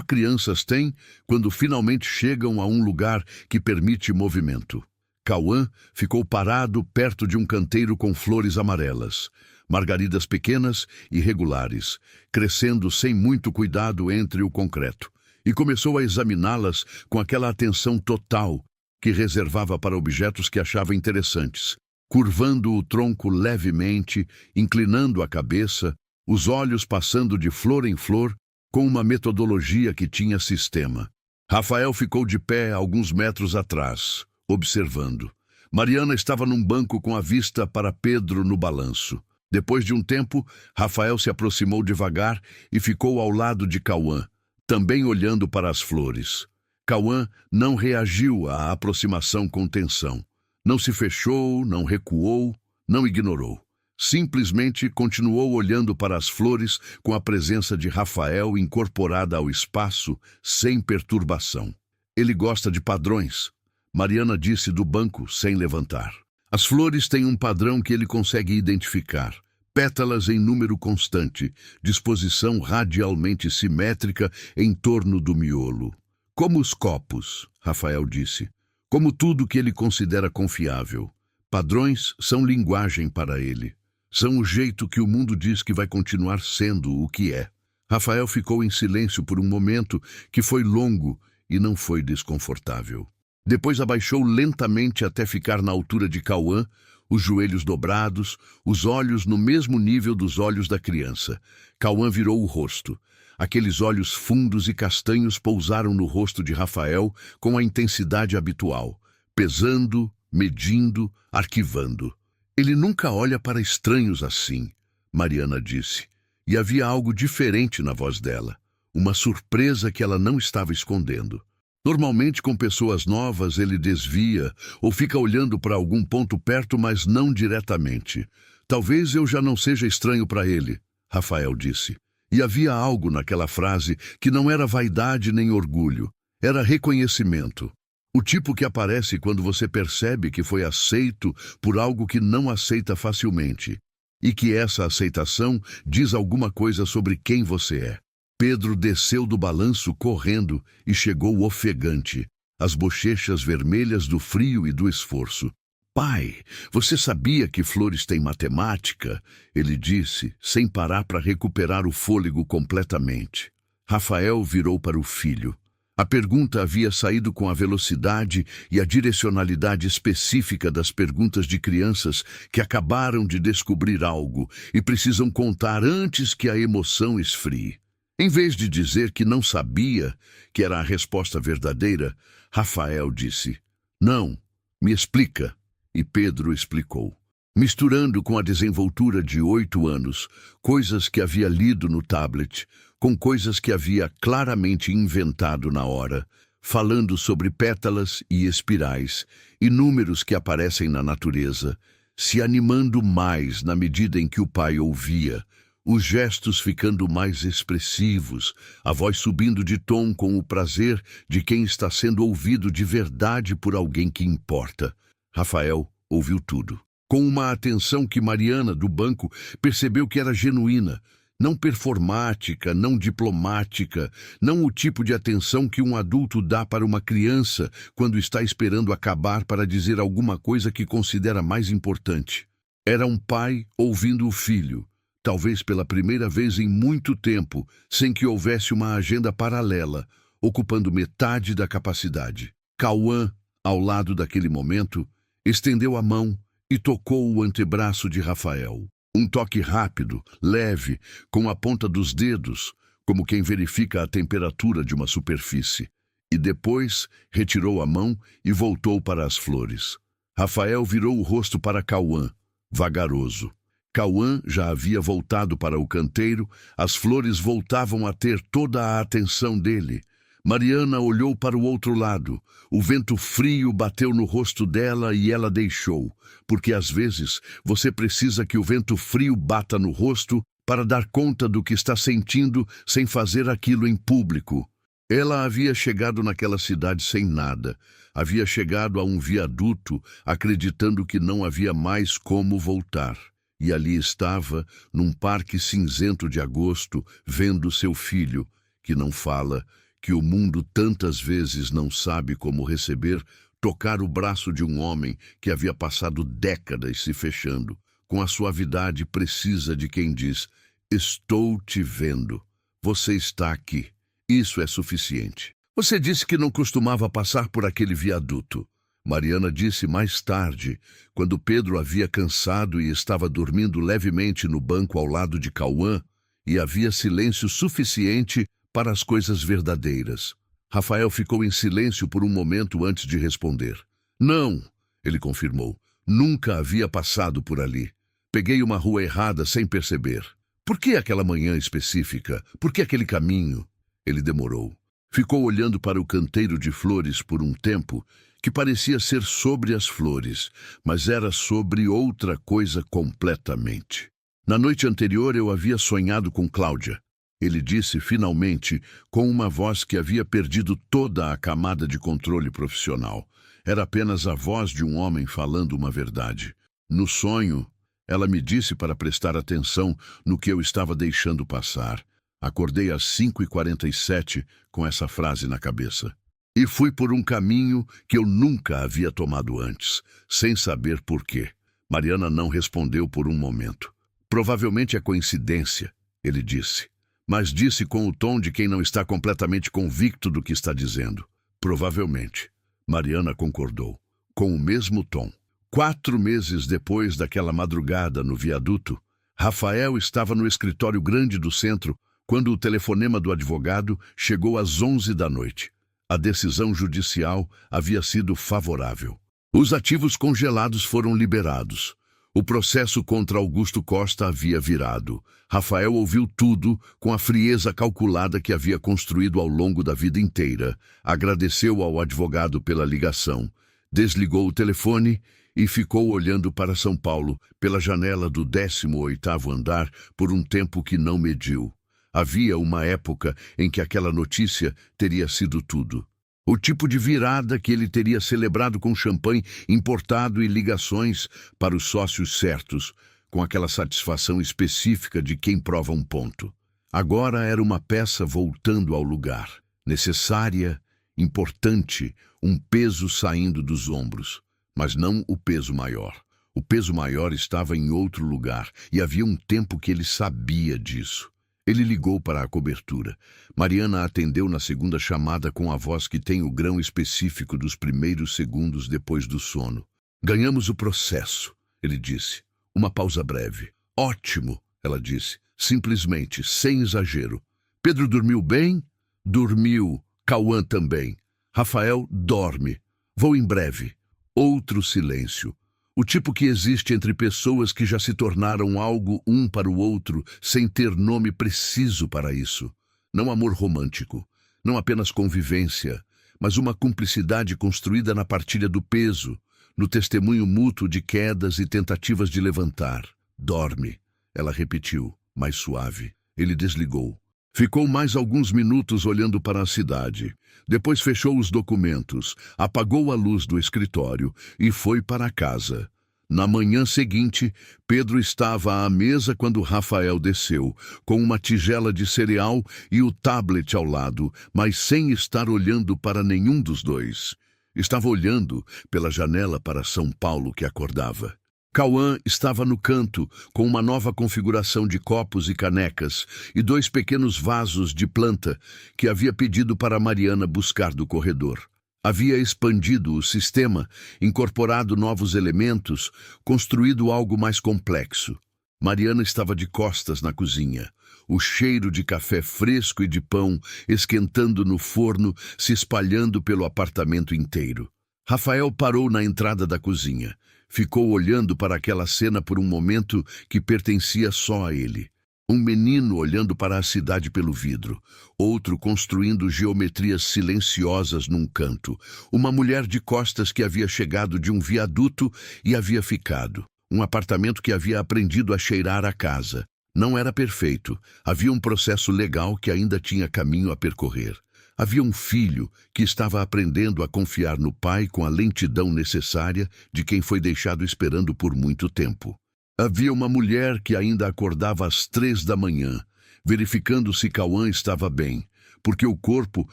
Speaker 1: crianças têm quando finalmente chegam a um lugar que permite movimento. Cauã ficou parado perto de um canteiro com flores amarelas, margaridas pequenas e regulares, crescendo sem muito cuidado entre o concreto, e começou a examiná-las com aquela atenção total que reservava para objetos que achava interessantes, curvando o tronco levemente, inclinando a cabeça, os olhos passando de flor em flor, com uma metodologia que tinha sistema. Rafael ficou de pé alguns metros atrás, observando. Mariana estava num banco com a vista para Pedro no balanço. Depois de um tempo, Rafael se aproximou devagar e ficou ao lado de Cauã, também olhando para as flores. Cauã não reagiu à aproximação com tensão. Não se fechou, não recuou, não ignorou. Simplesmente continuou olhando para as flores com a presença de Rafael incorporada ao espaço, sem perturbação. Ele gosta de padrões, Mariana disse do banco, sem levantar. As flores têm um padrão que ele consegue identificar. Pétalas em número constante, disposição radialmente simétrica em torno do miolo. Como os copos, Rafael disse. Como tudo que ele considera confiável. Padrões são linguagem para ele. São o jeito que o mundo diz que vai continuar sendo o que é. Rafael ficou em silêncio por um momento que foi longo e não foi desconfortável. Depois abaixou lentamente até ficar na altura de Cauã, os joelhos dobrados, os olhos no mesmo nível dos olhos da criança. Cauã virou o rosto. Aqueles olhos fundos e castanhos pousaram no rosto de Rafael com a intensidade habitual, pesando, medindo, arquivando. Ele nunca olha para estranhos assim, Mariana disse, e havia algo diferente na voz dela, uma surpresa que ela não estava escondendo. Normalmente, com pessoas novas, ele desvia ou fica olhando para algum ponto perto, mas não diretamente. Talvez eu já não seja estranho para ele, Rafael disse. E havia algo naquela frase que não era vaidade nem orgulho, era reconhecimento. O tipo que aparece quando você percebe que foi aceito por algo que não aceita facilmente, e que essa aceitação diz alguma coisa sobre quem você é. Pedro desceu do balanço correndo e chegou ofegante, as bochechas vermelhas do frio e do esforço. Pai, você sabia que flores têm matemática? Ele disse, sem parar para recuperar o fôlego completamente. Rafael virou para o filho. A pergunta havia saído com a velocidade e a direcionalidade específica das perguntas de crianças que acabaram de descobrir algo e precisam contar antes que a emoção esfrie. Em vez de dizer que não sabia, que era a resposta verdadeira, Rafael disse, não, me explica. E Pedro explicou, misturando com a desenvoltura de 8 anos, coisas que havia lido no tablet, com coisas que havia claramente inventado na hora, falando sobre pétalas e espirais, e números que aparecem na natureza, se animando mais na medida em que o pai ouvia, os gestos ficando mais expressivos, a voz subindo de tom com o prazer de quem está sendo ouvido de verdade por alguém que importa. Rafael ouviu tudo, com uma atenção que Mariana, do banco, percebeu que era genuína, não performática, não diplomática, não o tipo de atenção que um adulto dá para uma criança quando está esperando acabar para dizer alguma coisa que considera mais importante. Era um pai ouvindo o filho, talvez pela primeira vez em muito tempo, sem que houvesse uma agenda paralela, ocupando metade da capacidade. Cauã, ao lado daquele momento, estendeu a mão e tocou o antebraço de Rafael. Um toque rápido, leve, com a ponta dos dedos, como quem verifica a temperatura de uma superfície. E depois retirou a mão e voltou para as flores. Rafael virou o rosto para Cauã, vagaroso. Cauã já havia voltado para o canteiro, as flores voltavam a ter toda a atenção dele. Mariana olhou para o outro lado. O vento frio bateu no rosto dela e ela deixou, porque às vezes você precisa que o vento frio bata no rosto para dar conta do que está sentindo sem fazer aquilo em público. Ela havia chegado naquela cidade sem nada. Havia chegado a um viaduto, acreditando que não havia mais como voltar. E ali estava, num parque cinzento de agosto, vendo seu filho, que não fala, que o mundo tantas vezes não sabe como receber, tocar o braço de um homem que havia passado décadas se fechando, com a suavidade precisa de quem diz, estou te vendo, você está aqui, isso é suficiente. Você disse que não costumava passar por aquele viaduto. Mariana disse mais tarde, quando Pedro havia cansado e estava dormindo levemente no banco ao lado de Cauã, e havia silêncio suficiente para as coisas verdadeiras. Rafael ficou em silêncio por um momento antes de responder. Não, ele confirmou. Nunca havia passado por ali. Peguei uma rua errada sem perceber. Por que aquela manhã específica? Por que aquele caminho? Ele demorou. Ficou olhando para o canteiro de flores por um tempo que parecia ser sobre as flores, mas era sobre outra coisa completamente. Na noite anterior eu havia sonhado com Cláudia. Ele disse, finalmente, com uma voz que havia perdido toda a camada de controle profissional. Era apenas a voz de um homem falando uma verdade. No sonho, ela me disse para prestar atenção no que eu estava deixando passar. Acordei às 5h47 com essa frase na cabeça. E fui por um caminho que eu nunca havia tomado antes, sem saber por quê. Mariana não respondeu por um momento. Provavelmente é coincidência, ele disse. Mas disse com o tom de quem não está completamente convicto do que está dizendo. Provavelmente. Mariana concordou, com o mesmo tom. 4 meses depois daquela madrugada no viaduto, Rafael estava no escritório grande do centro quando o telefonema do advogado chegou às 11 da noite. A decisão judicial havia sido favorável. Os ativos congelados foram liberados. O processo contra Augusto Costa havia virado. Rafael ouviu tudo com a frieza calculada que havia construído ao longo da vida inteira. Agradeceu ao advogado pela ligação. Desligou o telefone e ficou olhando para São Paulo pela janela do 18º andar por um tempo que não mediu. Havia uma época em que aquela notícia teria sido tudo. O tipo de virada que ele teria celebrado com champanhe importado e ligações para os sócios certos, com aquela satisfação específica de quem prova um ponto. Agora era uma peça voltando ao lugar, necessária, importante, um peso saindo dos ombros, mas não o peso maior. O peso maior estava em outro lugar e havia um tempo que ele sabia disso. Ele ligou para a cobertura. Mariana atendeu na segunda chamada com a voz que tem o grão específico dos primeiros segundos depois do sono. Ganhamos o processo, ele disse. Uma pausa breve. Ótimo, ela disse, simplesmente, sem exagero. Pedro dormiu bem? Dormiu. Cauã também. Rafael dorme. Vou em breve. Outro silêncio. O tipo que existe entre pessoas que já se tornaram algo um para o outro sem ter nome preciso para isso. Não amor romântico, não apenas convivência, mas uma cumplicidade construída na partilha do peso, no testemunho mútuo de quedas e tentativas de levantar. Dorme, ela repetiu, mais suave. Ele desligou. Ficou mais alguns minutos olhando para a cidade. Depois fechou os documentos, apagou a luz do escritório e foi para a casa. Na manhã seguinte, Pedro estava à mesa quando Rafael desceu, com uma tigela de cereal e o tablet ao lado, mas sem estar olhando para nenhum dos dois. Estava olhando pela janela para São Paulo que acordava. Cauã estava no canto, com uma nova configuração de copos e canecas e 2 pequenos vasos de planta que havia pedido para Mariana buscar do corredor. Havia expandido o sistema, incorporado novos elementos, construído algo mais complexo. Mariana estava de costas na cozinha. O cheiro de café fresco e de pão esquentando no forno, se espalhando pelo apartamento inteiro. Rafael parou na entrada da cozinha. Ficou olhando para aquela cena por um momento que pertencia só a ele. Um menino olhando para a cidade pelo vidro, outro construindo geometrias silenciosas num canto, uma mulher de costas que havia chegado de um viaduto e havia ficado, um apartamento que havia aprendido a cheirar a casa. Não era perfeito, havia um processo legal que ainda tinha caminho a percorrer. Havia um filho que estava aprendendo a confiar no pai com a lentidão necessária de quem foi deixado esperando por muito tempo. Havia uma mulher que ainda acordava às 3 da manhã, verificando se Cauã estava bem, porque o corpo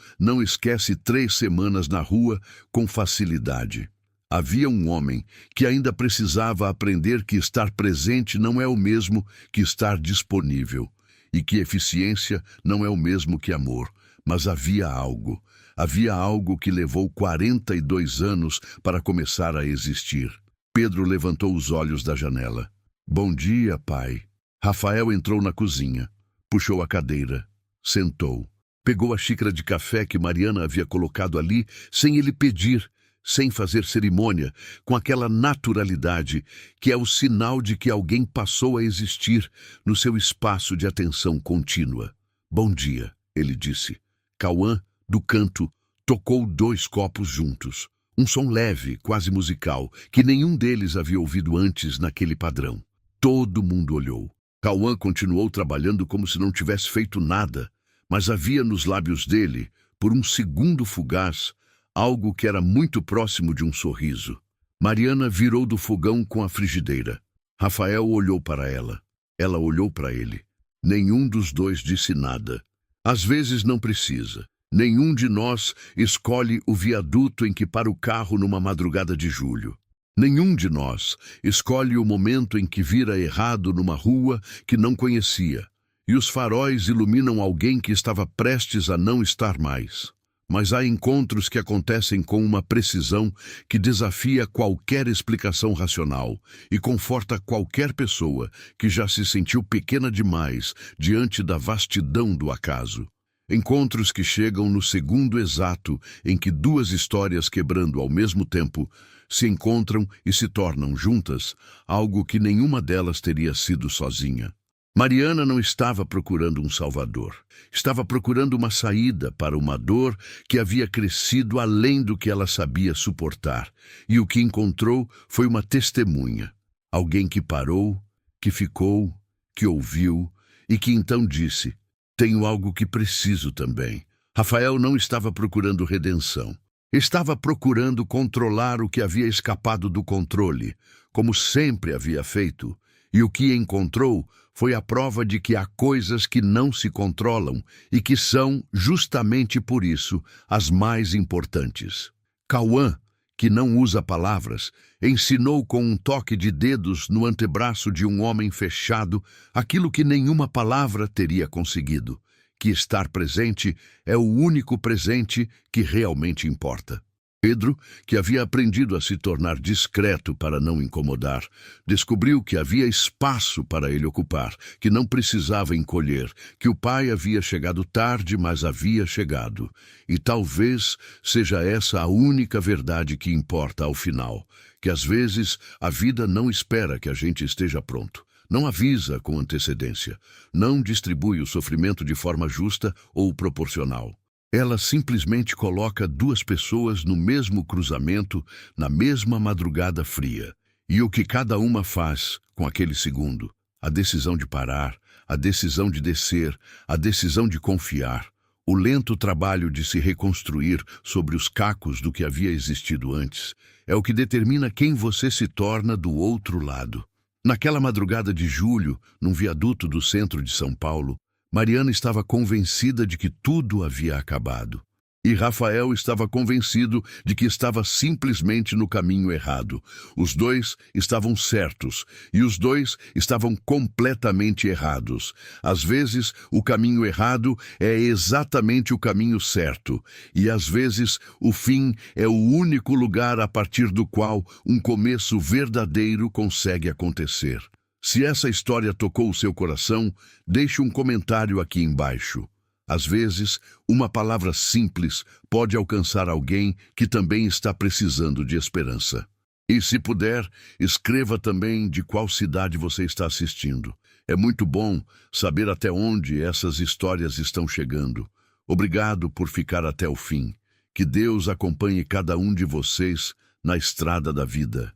Speaker 1: não esquece 3 semanas na rua com facilidade. Havia um homem que ainda precisava aprender que estar presente não é o mesmo que estar disponível, e que eficiência não é o mesmo que amor, mas havia algo que levou 42 anos para começar a existir. Pedro levantou os olhos da janela. Bom dia, pai. Rafael entrou na cozinha, puxou a cadeira, sentou, pegou a xícara de café que Mariana havia colocado ali sem ele pedir, sem fazer cerimônia, com aquela naturalidade que é o sinal de que alguém passou a existir no seu espaço de atenção contínua. "Bom dia", ele disse. Cauã, do canto, tocou 2 copos juntos. Um som leve, quase musical, que nenhum deles havia ouvido antes naquele padrão. Todo mundo olhou. Cauã continuou trabalhando como se não tivesse feito nada, mas havia nos lábios dele, por um segundo fugaz, algo que era muito próximo de um sorriso. Mariana virou do fogão com a frigideira. Rafael olhou para ela. Ela olhou para ele. Nenhum dos dois disse nada. Às vezes não precisa. Nenhum de nós escolhe o viaduto em que para o carro numa madrugada de julho. Nenhum de nós escolhe o momento em que vira errado numa rua que não conhecia, e os faróis iluminam alguém que estava prestes a não estar mais. Mas há encontros que acontecem com uma precisão que desafia qualquer explicação racional e conforta qualquer pessoa que já se sentiu pequena demais diante da vastidão do acaso. Encontros que chegam no segundo exato em que 2 histórias quebrando ao mesmo tempo se encontram e se tornam juntas, algo que nenhuma delas teria sido sozinha. Mariana não estava procurando um salvador. Estava procurando uma saída para uma dor que havia crescido além do que ela sabia suportar. E o que encontrou foi uma testemunha. Alguém que parou, que ficou, que ouviu e que então disse: "Tenho algo que preciso também." Rafael não estava procurando redenção. Estava procurando controlar o que havia escapado do controle, como sempre havia feito. E o que encontrou foi a prova de que há coisas que não se controlam e que são, justamente por isso, as mais importantes. Cauã, que não usa palavras, ensinou com um toque de dedos no antebraço de um homem fechado aquilo que nenhuma palavra teria conseguido, que estar presente é o único presente que realmente importa. Pedro, que havia aprendido a se tornar discreto para não incomodar, descobriu que havia espaço para ele ocupar, que não precisava encolher, que o pai havia chegado tarde, mas havia chegado. E talvez seja essa a única verdade que importa ao final, que às vezes a vida não espera que a gente esteja pronto. Não avisa com antecedência, não distribui o sofrimento de forma justa ou proporcional. Ela simplesmente coloca 2 pessoas no mesmo cruzamento, na mesma madrugada fria. E o que cada uma faz com aquele segundo? A decisão de parar, a decisão de descer, a decisão de confiar. O lento trabalho de se reconstruir sobre os cacos do que havia existido antes é o que determina quem você se torna do outro lado. Naquela madrugada de julho, num viaduto do centro de São Paulo, Mariana estava convencida de que tudo havia acabado. E Rafael estava convencido de que estava simplesmente no caminho errado. Os 2 estavam certos e os 2 estavam completamente errados. Às vezes, o caminho errado é exatamente o caminho certo. E às vezes, o fim é o único lugar a partir do qual um começo verdadeiro consegue acontecer. Se essa história tocou o seu coração, deixe um comentário aqui embaixo. Às vezes, uma palavra simples pode alcançar alguém que também está precisando de esperança. E se puder, escreva também de qual cidade você está assistindo. É muito bom saber até onde essas histórias estão chegando. Obrigado por ficar até o fim. Que Deus acompanhe cada um de vocês na estrada da vida.